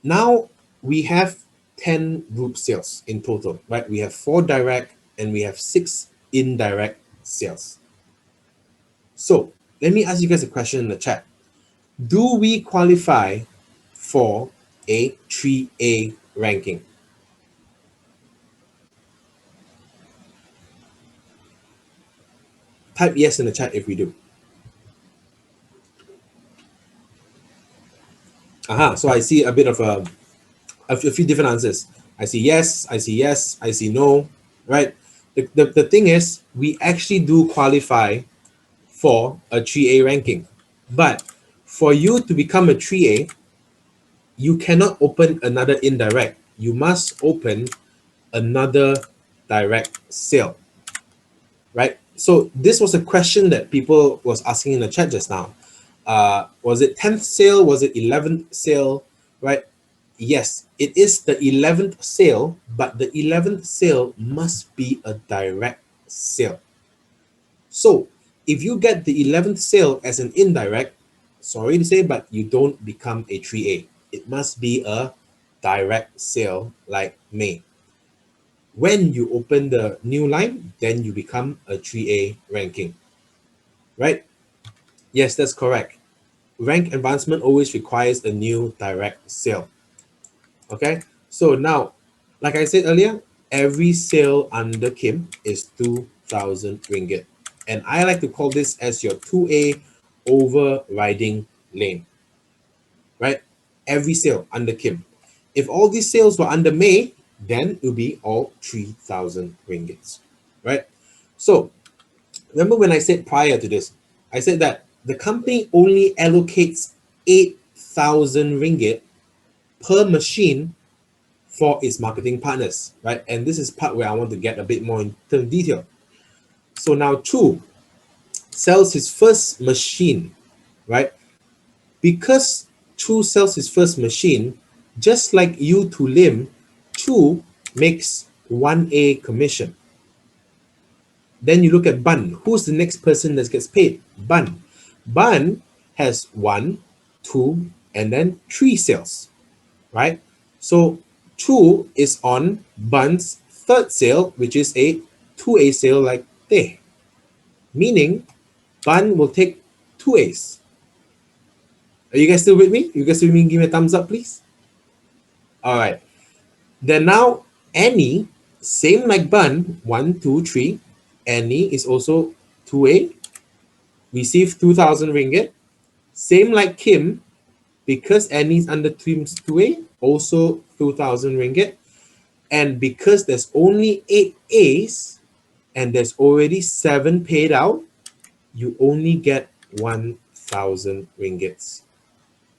Speaker 1: now we have 10 group sales in total, right? We have 4 direct and we have 6 indirect sales. So let me ask you guys a question in the chat. Do we qualify for a 3A ranking? Type yes in the chat if we do. So I see a bit of a few different answers. I see yes, I see no, right? The thing is, we actually do qualify for a 3A ranking, But for you to become a 3A, you cannot open another indirect. You must open another direct sale, right? So this was a question that people was asking in the chat just now. Was it 10th sale? Was it 11th sale? Right? Yes, it is the 11th sale, but the 11th sale must be a direct sale. So if you get the 11th sale as an indirect, sorry to say, but you don't become a 3A. It must be a direct sale like May. When you open the new line, then you become a 3A ranking, right? Yes, that's correct. Rank advancement always requires a new direct sale. Okay, so now, like I said earlier, every sale under Kim is 2,000 ringgit. And I like to call this as your 2A overriding lane, right? Every sale under Kim. If all these sales were under May, then it will be all 3,000 ringgits, right? So remember when I said prior to this, I said that the company only allocates 8,000 ringgit per machine for its marketing partners, right? And this is part where I want to get a bit more into detail. So now Chu sells his first machine, right? Because Chu sells his first machine, just like you to Lim, Chu makes 1A commission. Then you look at Bun. Who's the next person that gets paid? Bun. Bun has 1, 2, and then 3 sales, right? So 2 is on Bun's third sale, which is a 2A sale like Teh. Meaning, Bun will take 2As. Are you guys still with me? You guys still with me? Give me a thumbs up, please. All right. Then now, Annie, same like Bun, 1, 2, 3. Annie is also 2A, receive 2,000 ringgit. Same like Kim, because Annie's under Kim's 2A, also 2,000 ringgit. And because there's only 8 A's and there's already 7 paid out, you only get 1,000 ringgits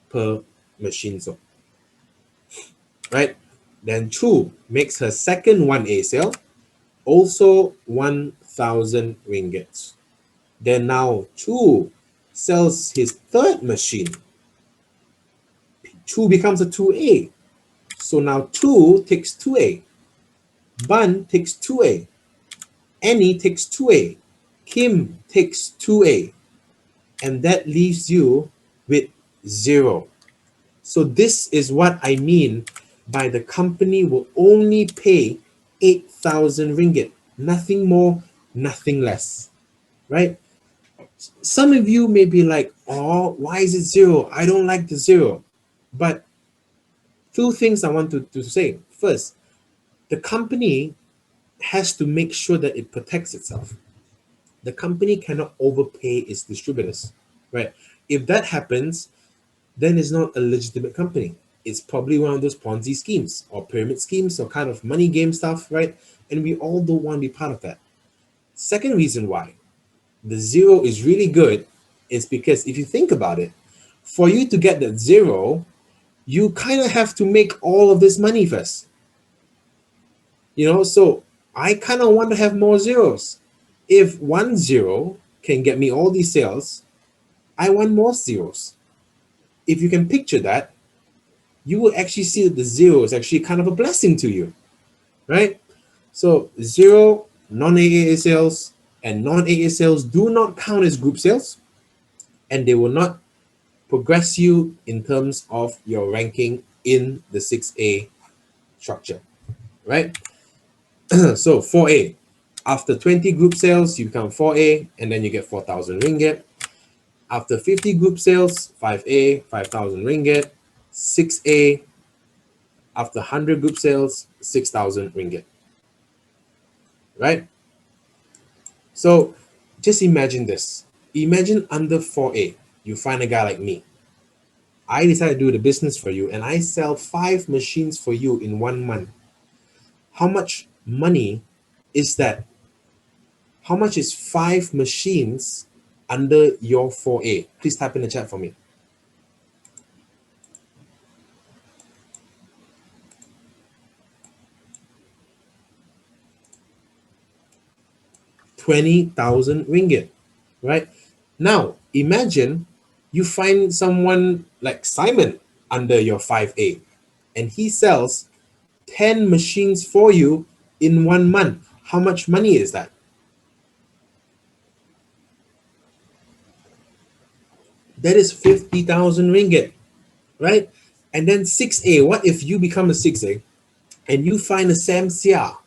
Speaker 1: per machine sold, right? Then Chu makes her second 1A sale, also 1,000 ringgits. Then now Chu sells his third machine. Chu becomes a 2A. So now Chu takes 2A. Bun takes 2A. Annie takes 2A. Kim takes 2A. And that leaves you with 0. So this is what I mean by the company will only pay 8,000 ringgit. Nothing more, nothing less, right? Some of you may be like, oh, why is it 0? I don't like the 0. But two things I want to say. First, the company has to make sure that it protects itself. The company cannot overpay its distributors, right? If that happens, then it's not a legitimate company. It's probably one of those Ponzi schemes or pyramid schemes or kind of money game stuff, right? And we all don't want to be part of that. Second reason why the 0 is really good is because if you think about it, for you to get that 0, you kind of have to make all of this money first. So I kind of want to have more zeros. If 1 0 can get me all these sales, I want more zeros. If you can picture that, you will actually see that the 0 is actually kind of a blessing to you, right? So 0, non-AAA sales, and non-AA sales do not count as group sales, and they will not progress you in terms of your ranking in the 6A structure, right? So 4A, after 20 group sales, you become 4A, and then you get 4,000 ringgit. After 50 group sales, 5A, 5,000 ringgit. 6A, after 100 group sales, 6,000 ringgit, right? So just imagine this. Imagine under 4A, you find a guy like me. I decide to do the business for you and I sell 5 machines for you in 1 month. How much money is that? How much is 5 machines under your 4A? Please type in the chat for me. ringgit, right? Now, imagine you find someone like Simon under your 5A and he sells 10 machines for you in 1 month. How much money is that? That is 50,000 ringgit, right? And then 6A, what if you become a 6A and you find a Sam Sia,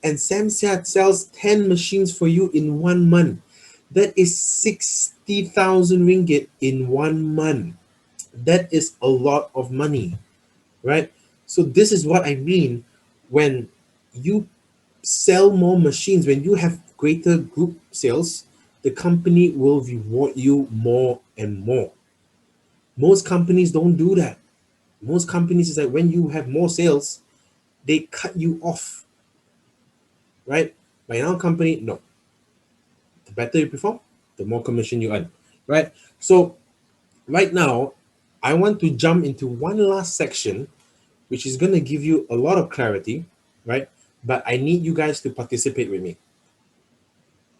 Speaker 1: and Sam Sia sells 10 machines for you in 1 month. That is 60,000 ringgit in 1 month. That is a lot of money, right? So this is what I mean when you sell more machines, when you have greater group sales, the company will reward you more and more. Most companies don't do that. Most companies is like when you have more sales, they cut you off, right? But in our company, no. The better you perform, the more commission you earn, right? So right now, I want to jump into one last section, which is going to give you a lot of clarity, right? But I need you guys to participate with me,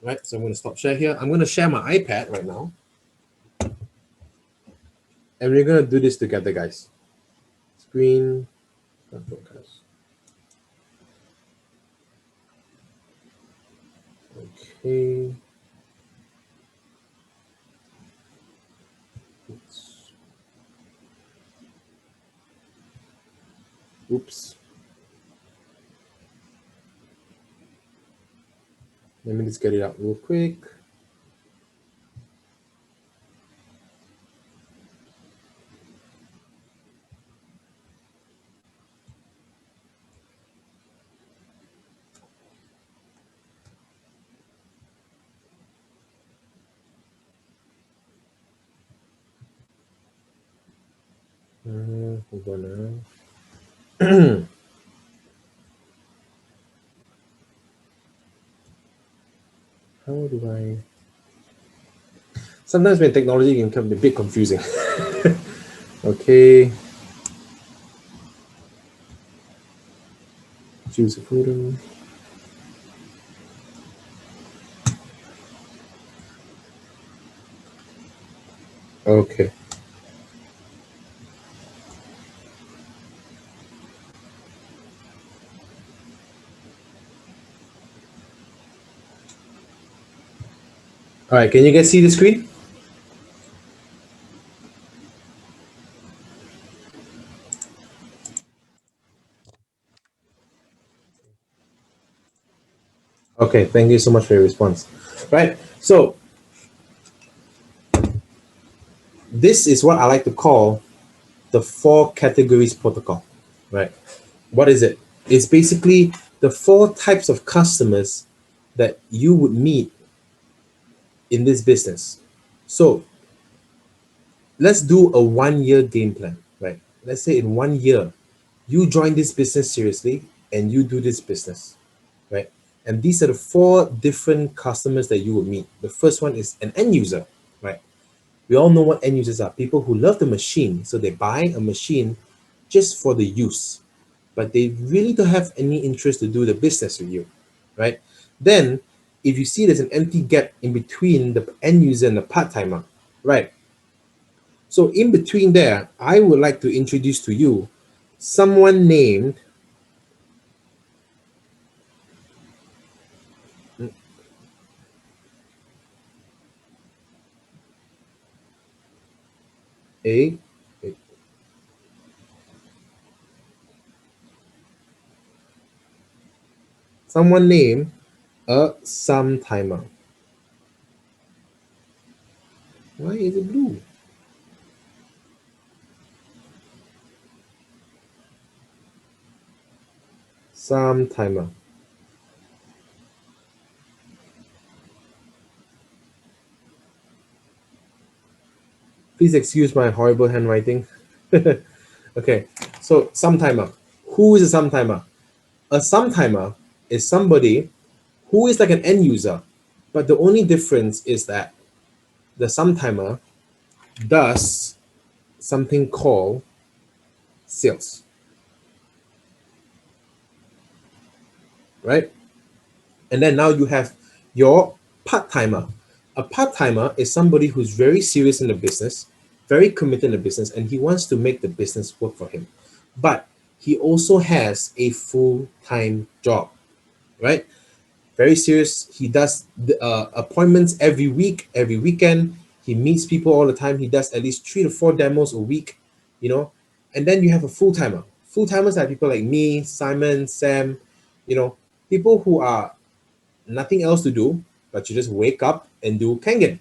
Speaker 1: right? So I'm going to stop share here. I'm going to share my iPad right now. And we're going to do this together, guys. Screen, not focus. Okay. Oops. Let me just get it out real quick. Hold on now. How do I? Sometimes when technology can become a bit confusing. Okay. Choose a photo. Okay. All right, can you guys see the screen? Okay, thank you so much for your response. Right, so this is what I like to call the 4 categories protocol, right? What is it? It's basically the 4 types of customers that you would meet in this business. So let's do a 1-year game plan, right? Let's say in 1 year, you join this business seriously and you do this business, right? And these are the 4 different customers that you will meet. The first one is an end user, right? We all know what end users are. People who love the machine, so they buy a machine just for the use, but they really don't have any interest to do the business with you, right? Then, if you see there's an empty gap in between the end user and the part-timer, right? So in between there, I would like to introduce to you someone named a someone named a sometime. Why is it blue? Sometime. Please excuse my horrible handwriting. Okay, so sometimer. Who is a sometimer? A sometimer is somebody who is like an end user, But the only difference is that the sometimer does something called sales, right? And then now you have your part-timer. A part-timer is somebody who's very serious in the business, very committed in the business, and he wants to make the business work for him. But he also has a full-time job, right? Very serious. He does appointments every week, every weekend. He meets people all the time. He does at least 3 to 4 demos a week, you know. And then you have a full-timer. Full-timers are people like me, Simon, Sam, you know, people who are nothing else to do, but you just wake up and do Kangen.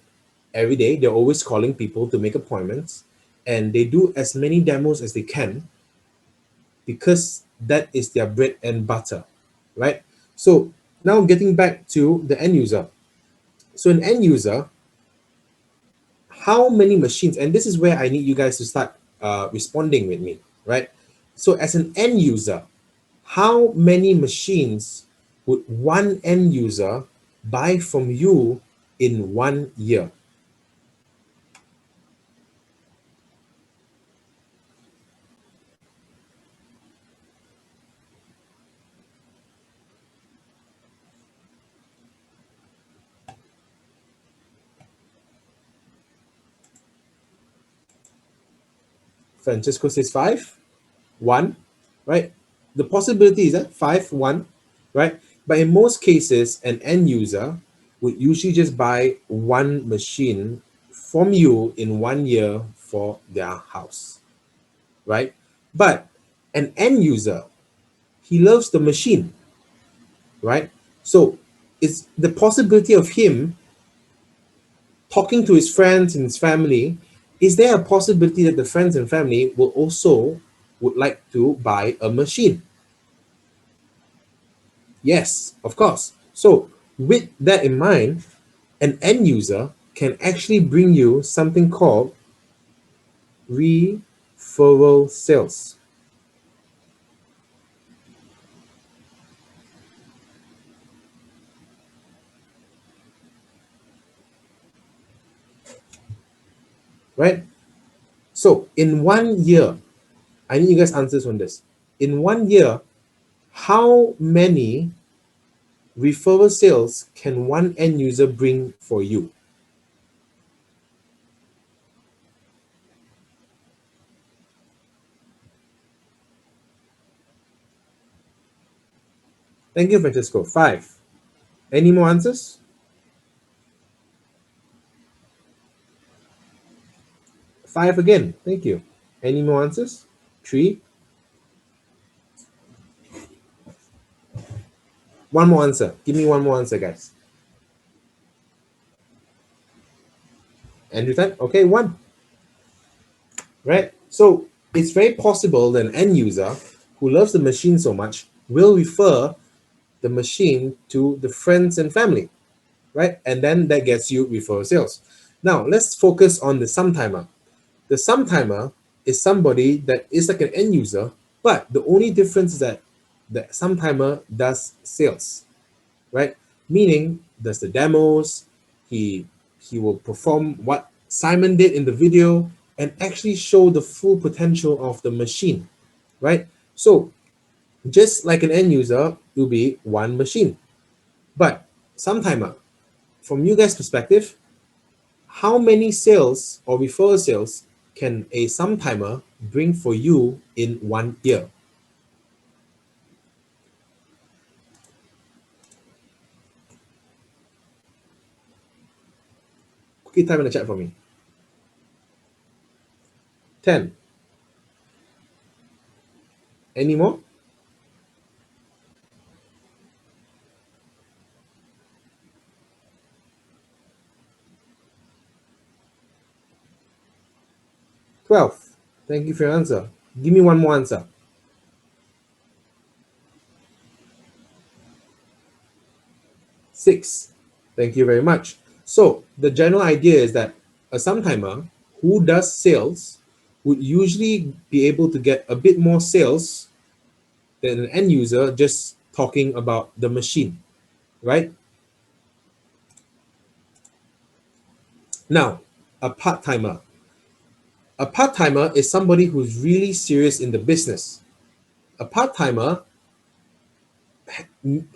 Speaker 1: Every day, they're always calling people to make appointments, and they do as many demos as they can because that is their bread and butter, right? So now getting back to the end user. So an end user, how many machines, and this is where I need you guys to start responding with me, right? So as an end user, how many machines would one end user buy from you in 1 year? Francesco says five, one, right? The possibility is that five, one, right? But in most cases, an end user would usually just buy one machine from you in 1 year for their house, right? But an end user, he loves the machine, right? So it's the possibility of him talking to his friends and his family. Is there a possibility that the friends and family will also would like to buy a machine? Yes, of course. So with that in mind, an end user can actually bring you something called referral sales, right? So in 1 year, I need you guys answers on this. In 1 year, how many referral sales can one end user bring for you? Thank you, Francisco. Five. Any more answers? Five again. Thank you. Any more answers? Three. One more answer. Give me one more answer, guys. Andrew time? Okay, one. Right? So it's very possible that an end user who loves the machine so much will refer the machine to the friends and family, right? And then that gets you referral sales. Now let's focus on the sometimer. The sometimer is somebody that is like an end user, but the only difference is that the sometimer does sales, right? Meaning does the demos, he he will perform what Simon did in the video and actually show the full potential of the machine, right? So just like an end user, it will be one machine. But sometimer, from you guys' perspective, how many sales or referral sales can a sometimer bring for you in 1 year? Quickly type in the chat for me. 10. Any more? 12. Thank you for your answer. Give me one more answer. 6. Thank you very much. So the general idea is that a sometimer who does sales would usually be able to get a bit more sales than an end user just talking about the machine, right? Now, a part-timer. A part-timer is somebody who's really serious in the business. A part-timer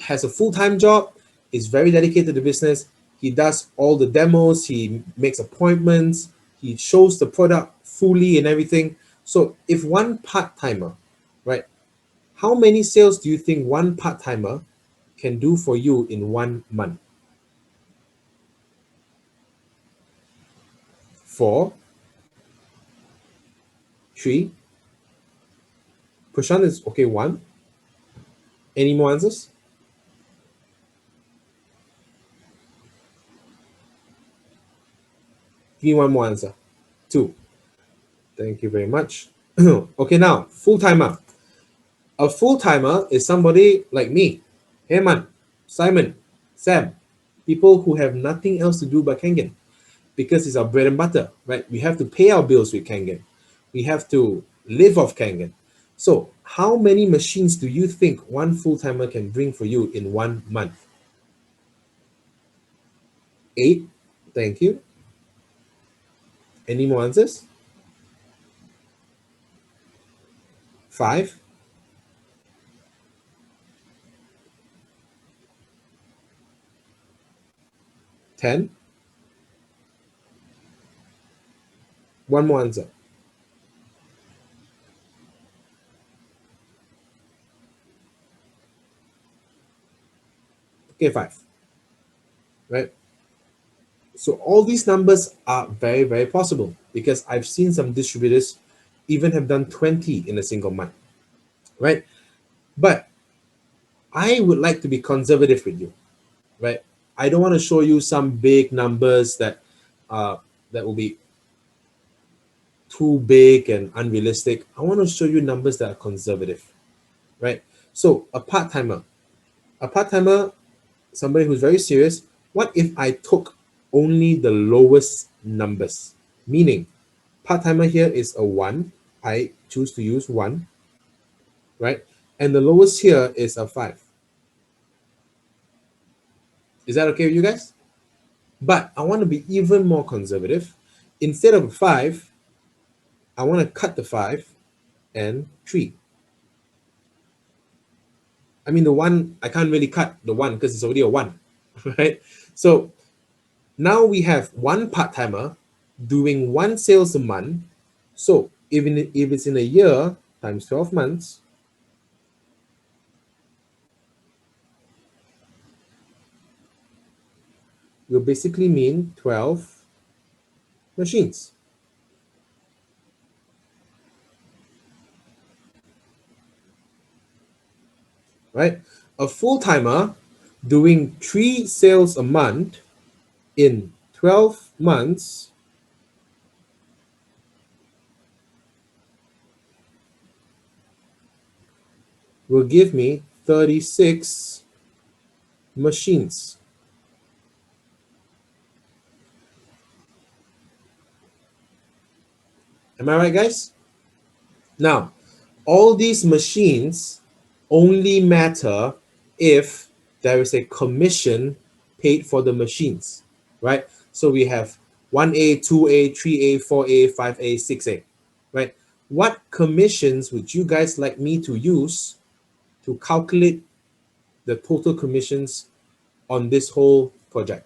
Speaker 1: has a full-time job, is very dedicated to the business. He does all the demos, he makes appointments, he shows the product fully and everything. So if one part-timer, right, how many sales do you think one part-timer can do for you in 1 month? 4, 3. Prashant is okay, 1. Any more answers? Give me one more answer. 2. Thank you very much. Okay, now, full-timer. A full-timer is somebody like me, Herman, Simon, Sam, people who have nothing else to do but Kangen, because it's our bread and butter, right? We have to pay our bills with Kangen. We have to live off Kangen. So how many machines do you think one full-timer can bring for you in 1 month? 8. Thank you. Any more answers? 5. 10. One more answer. Okay, 5. Right? So all these numbers are very, very possible because I've seen some distributors even have done 20 in a single month, right? But I would like to be conservative with you, right? I don't want to show you some big numbers that will be too big and unrealistic. I want to show you numbers that are conservative, right? So a part-timer, somebody who's very serious. What if I took only the lowest numbers? Meaning, part-timer here is a 1. I choose to use 1, right? And the lowest here is a 5. Is that okay with you guys? But I want to be even more conservative. Instead of 5, I want to cut the 5 and 3. I mean, the 1, I can't really cut the 1 because it's already a 1, right? So now we have one part-timer doing 1 sales a month. So even if it's in a year times 12 months, will basically mean 12 machines. Right? A full-timer doing 3 sales a month in 12 months will give me 36 machines. Am I right, guys? Now, all these machines only matter if there is a commission paid for the machines, right? So we have 1A, 2A, 3A, 4A, 5A, 6A, right? What commissions would you guys like me to use to calculate the total commissions on this whole project?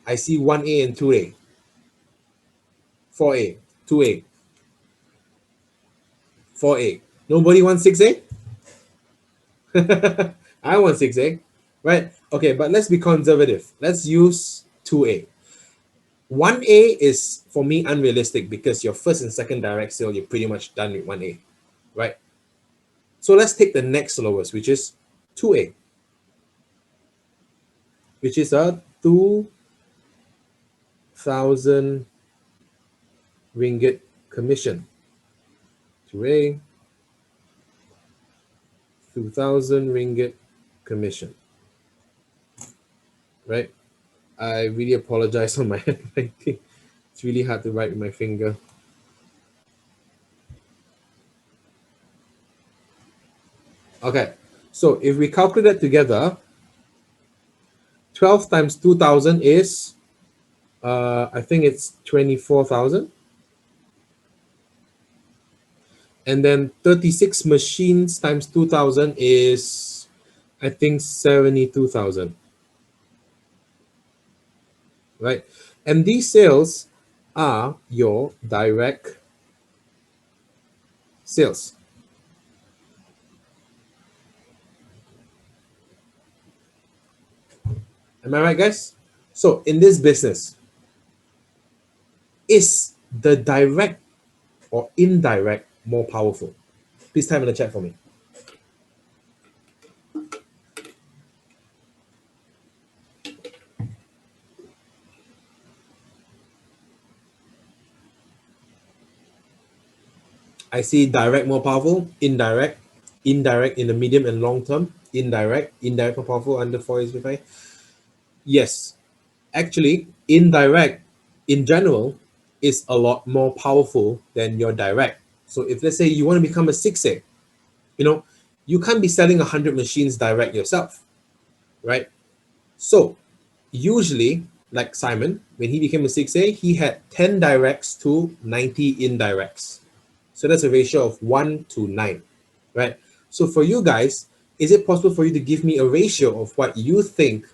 Speaker 1: I see 1A and 2A, 4A, 2A, 4A. Nobody wants 6A? I want 6A, right? Okay, but let's be conservative. Let's use 2A. 1A is, for me, unrealistic because your first and second direct sale, you're pretty much done with 1A, right? So let's take the next lowest, which is 2A, which is a 2,000 ringgit commission. 2A, 2,000 ringgit commission, right? I really apologize on my handwriting. It's really hard to write with my finger. Okay, so if we calculate that together, 12 times 2,000 is, I think it's 24,000. And then 36 machines times 2,000 is, I think, 72,000. Right? And these sales are your direct sales. Am I right, guys? So in this business, is the direct or indirect more powerful? Please type in the chat for me. I see direct more powerful, indirect in the medium and long term, indirect more powerful under 4 years before. Yes, actually, indirect in general is a lot more powerful than your direct. So if let's say you want to become a 6A, you can't be selling 100 machines direct yourself, right? So usually, like Simon, when he became a 6A, he had 10 directs to 90 indirects. So that's a ratio of 1 to 9, right? So for you guys, is it possible for you to give me a ratio of what you think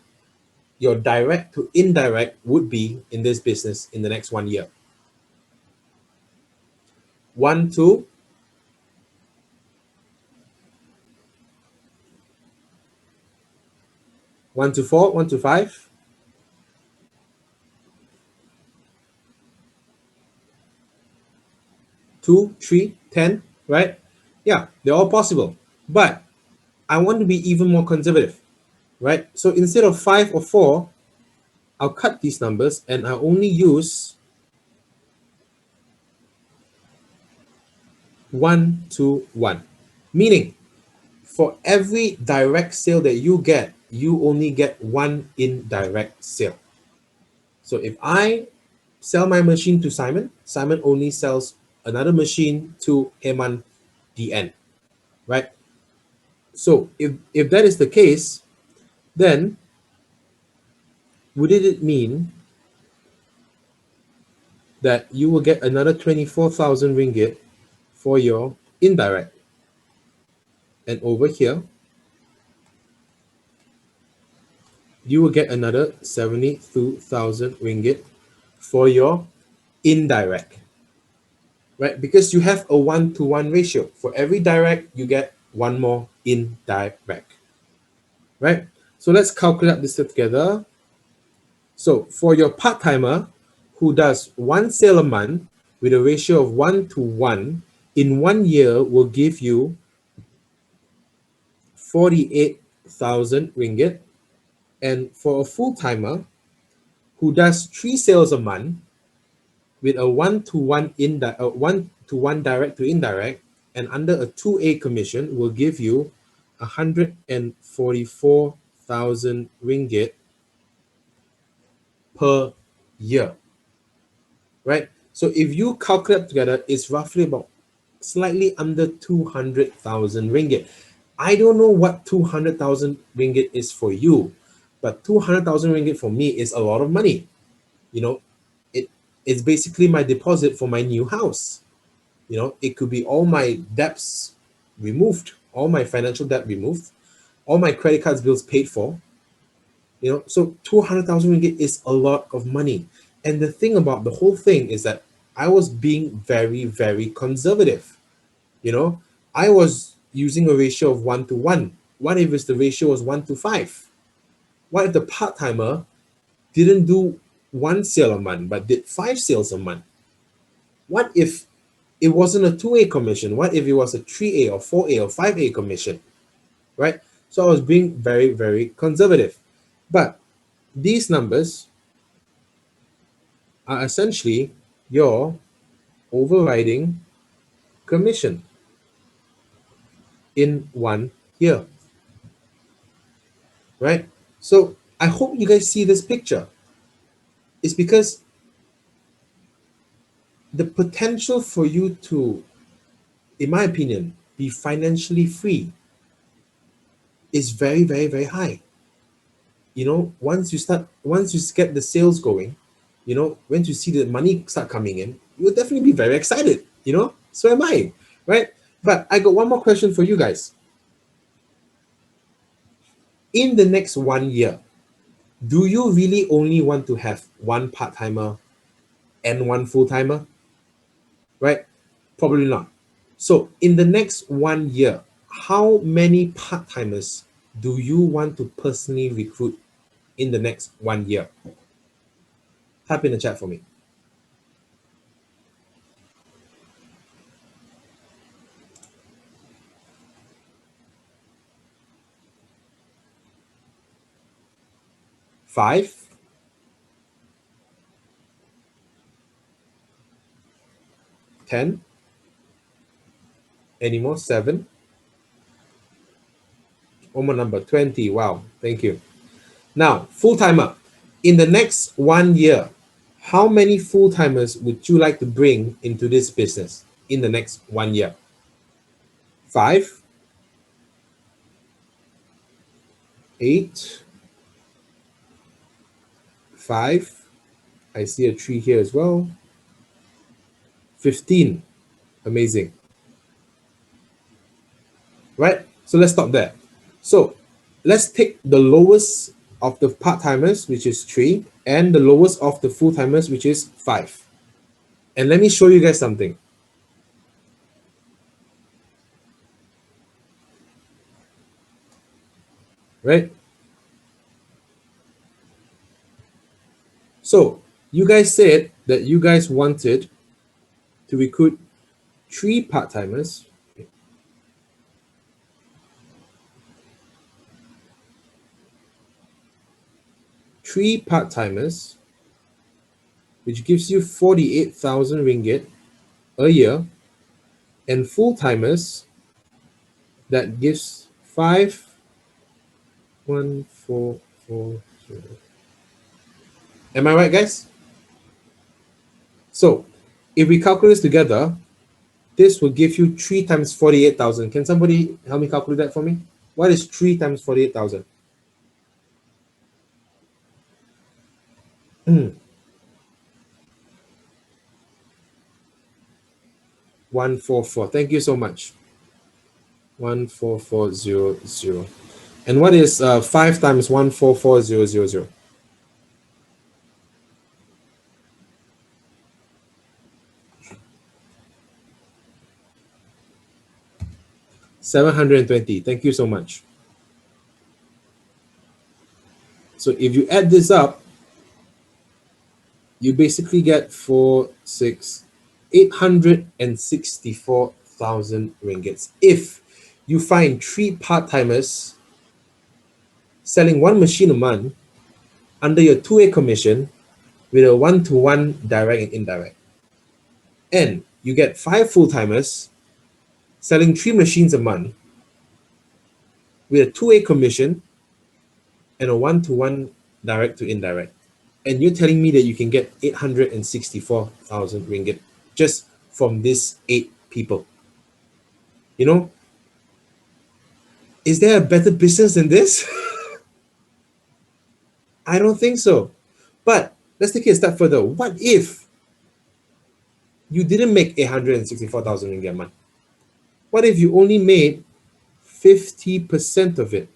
Speaker 1: your direct to indirect would be in this business in the next 1 year? 1 to 1 to 4, 1 to 5, 2, 3, 10, right? Yeah, they're all possible. But I want to be even more conservative, right? So instead of 5 or 4, I'll cut these numbers and I'll only use 1 to 1. Meaning, for every direct sale that you get, you only get one indirect sale. So if I sell my machine to Simon, Simon only sells another machine to Heman DN, right? So if that is the case, then would it mean that you will get another 24,000 ringgit for your indirect? And over here, you will get another 72,000 ringgit for your indirect, right? Because you have a 1-to-1 ratio. For every direct, you get one more indirect, right? So let's calculate this together. So for your part-timer who does one sale a month with a ratio of 1-to-1, in 1 year will give you 48,000 ringgit. And for a full-timer who does 3 sales a month with a 1-to-1 direct to indirect and under a 2A commission will give you 144,000 ringgit per year, right? So if you calculate together, it's roughly about slightly under 200,000 ringgit. I don't know what 200,000 ringgit is for you, but 200,000 ringgit for me is a lot of money. It's basically my deposit for my new house. It could be all my debts removed, all my financial debt removed, all my credit cards bills paid for. So 200,000 ringgit is a lot of money. And the thing about the whole thing is that I was being very, very conservative. I was using a ratio of 1-to-1. What if the ratio was 1-to-5? What if the part-timer didn't do 1 sale a month but did 5 sales a month? What if it wasn't a 2A commission? What if it was a 3A or 4A or 5A commission, right? So I was being very, very conservative. But these numbers are essentially your overriding commission in 1 year, right? So I hope you guys see this picture. It's because the potential for you to, in my opinion, be financially free is very, very, very high. you know, once you get the sales going, you know, once you see the money start coming in, you'll definitely be very excited, you know. So am I, right? But I got one more question for you guys. In the next 1 year, do you really only want to have one part-timer and one full-timer? Right? Probably not. So in the next 1 year, how many part-timers do you want to personally recruit in the next 1 year? Type in the chat for me. 5, 10, any more? 7, one more number, 20. Wow, thank you. Now, full-timer. In the next 1 year, how many full-timers would you like to bring into this business in the next 1 year? 5, 8, 5. I see a tree here as well. 15. Amazing. Right? So let's stop there. So let's take the lowest of the part-timers, which is 3, and the lowest of the full-timers, which is 5. And let me show you guys something. Right? So you guys said that you guys wanted to recruit 3 part-timers. 3 part-timers, which gives you 48,000 ringgit a year, and full-timers that gives 5,144. Am I right, guys? So if we calculate this together, this will give you 3 times 48,000. Can somebody help me calculate that for me? What is 3 times 48,000? 144. Thank you so much. 14400. And what is 5 times 144,000? 720. Thank you so much. So if you add this up, you basically get 864,000 ringgits. If you find 3 part-timers selling 1 machine a month under your 2A commission with a 1-to-1 direct and indirect, and you get 5 full-timers selling 3 machines a month with a 2A commission and a 1-to-1 direct to indirect, and you're telling me that you can get 864,000 ringgit just from these 8 people. You know, is there a better business than this? I don't think so. But let's take it a step further. What if you didn't make 864,000 ringgit a month? What if you only made 50% of it?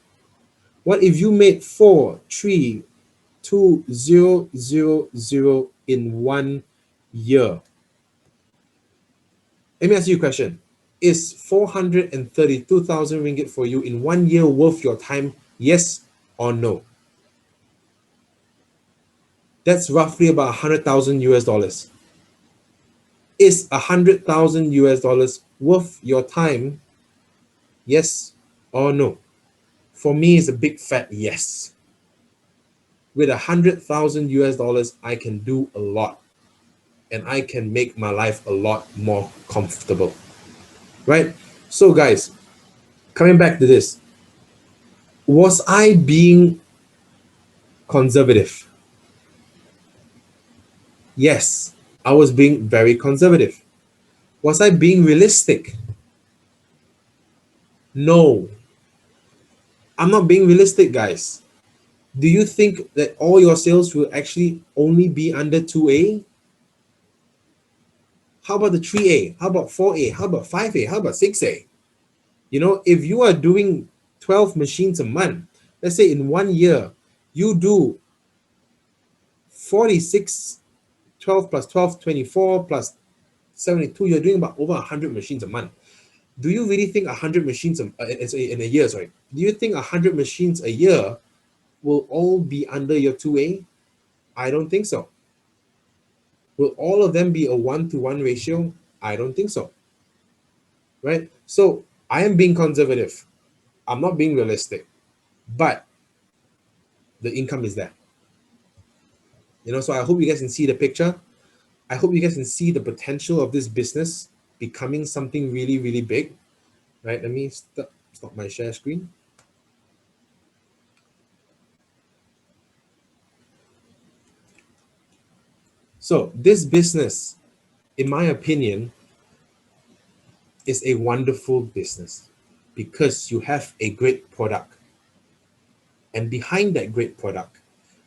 Speaker 1: What if you made 4, 3, 2, 0, 0, 0 in 1 year? Let me ask you a question. Is 432,000 ringgit for you in 1 year worth your time? Yes or no? That's roughly about 100,000 US dollars. Is 100,000 US dollars worth your time? Yes or no? For me, it's a big fat yes. With 100,000 US dollars, I can do a lot, and I can make my life a lot more comfortable, right? So guys, coming back to this, was I being conservative? Yes, I was being very conservative. Was I being realistic? No, I'm not being realistic, guys. Do you think that all your sales will actually only be under 2A? How about the 3A? How about 4A? How about 5A? How about 6A? You know, if you are doing 12 machines a month, let's say in 1 year, you do 46, 12 plus 12, 24 plus 72, you're doing about over 100 machines a month. Do you really think 100 machines in a year, sorry, do you think 100 machines a year will all be under your 2A? I don't think so. Will all of them be a 1-to-1 ratio? I don't think so. Right? So I am being conservative. I'm not being realistic, but the income is there. You know, so I hope you guys can see the picture. I hope you guys can see the potential of this business becoming something really, really big. Right? Let me stop my share screen. So this business, in my opinion, is a wonderful business because you have a great product. And behind that great product,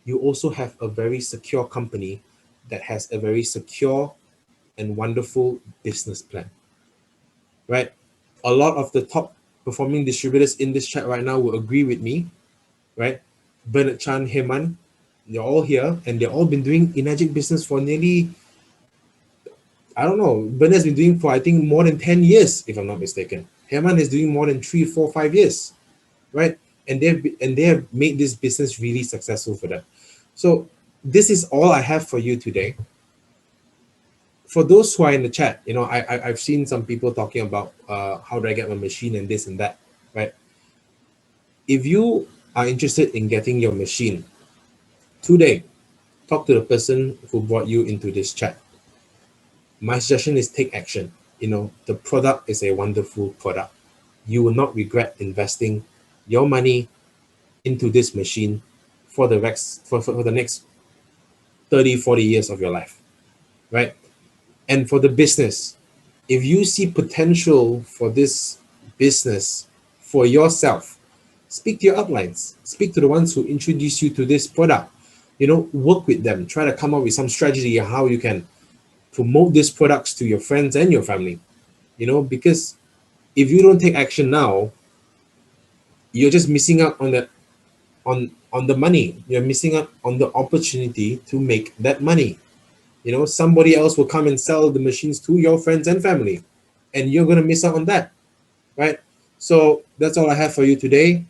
Speaker 1: you also have a very secure company that has a very secure and wonderful business plan. Right? A lot of the top performing distributors in this chat right now will agree with me. Right? Bernard Chan, Heman, they're all here and they've all been doing ENAGIC business for nearly, I don't know, Bernard's been doing for I think more than 10 years, if I'm not mistaken. Herman is doing more than 3, 4, 5 years, right? And they have made this business really successful for them. So this is all I have for you today. For those who are in the chat, you know, I've seen some people talking about how do I get my machine and this and that, right? If you are interested in getting your machine today, talk to the person who brought you into this chat. My suggestion is take action. You know, the product is a wonderful product. You will not regret investing your money into this machine for the next 30, 40 years of your life, right? And for the business, if you see potential for this business for yourself, speak to your uplines, speak to the ones who introduce you to this product, you know, work with them, try to come up with some strategy on how you can promote these products to your friends and your family, you know, because if you don't take action now, you're just missing out on the money. You're missing out on the opportunity to make that money. You know, somebody else will come and sell the machines to your friends and family, and you're going to miss out on that, right? So that's all I have for you today.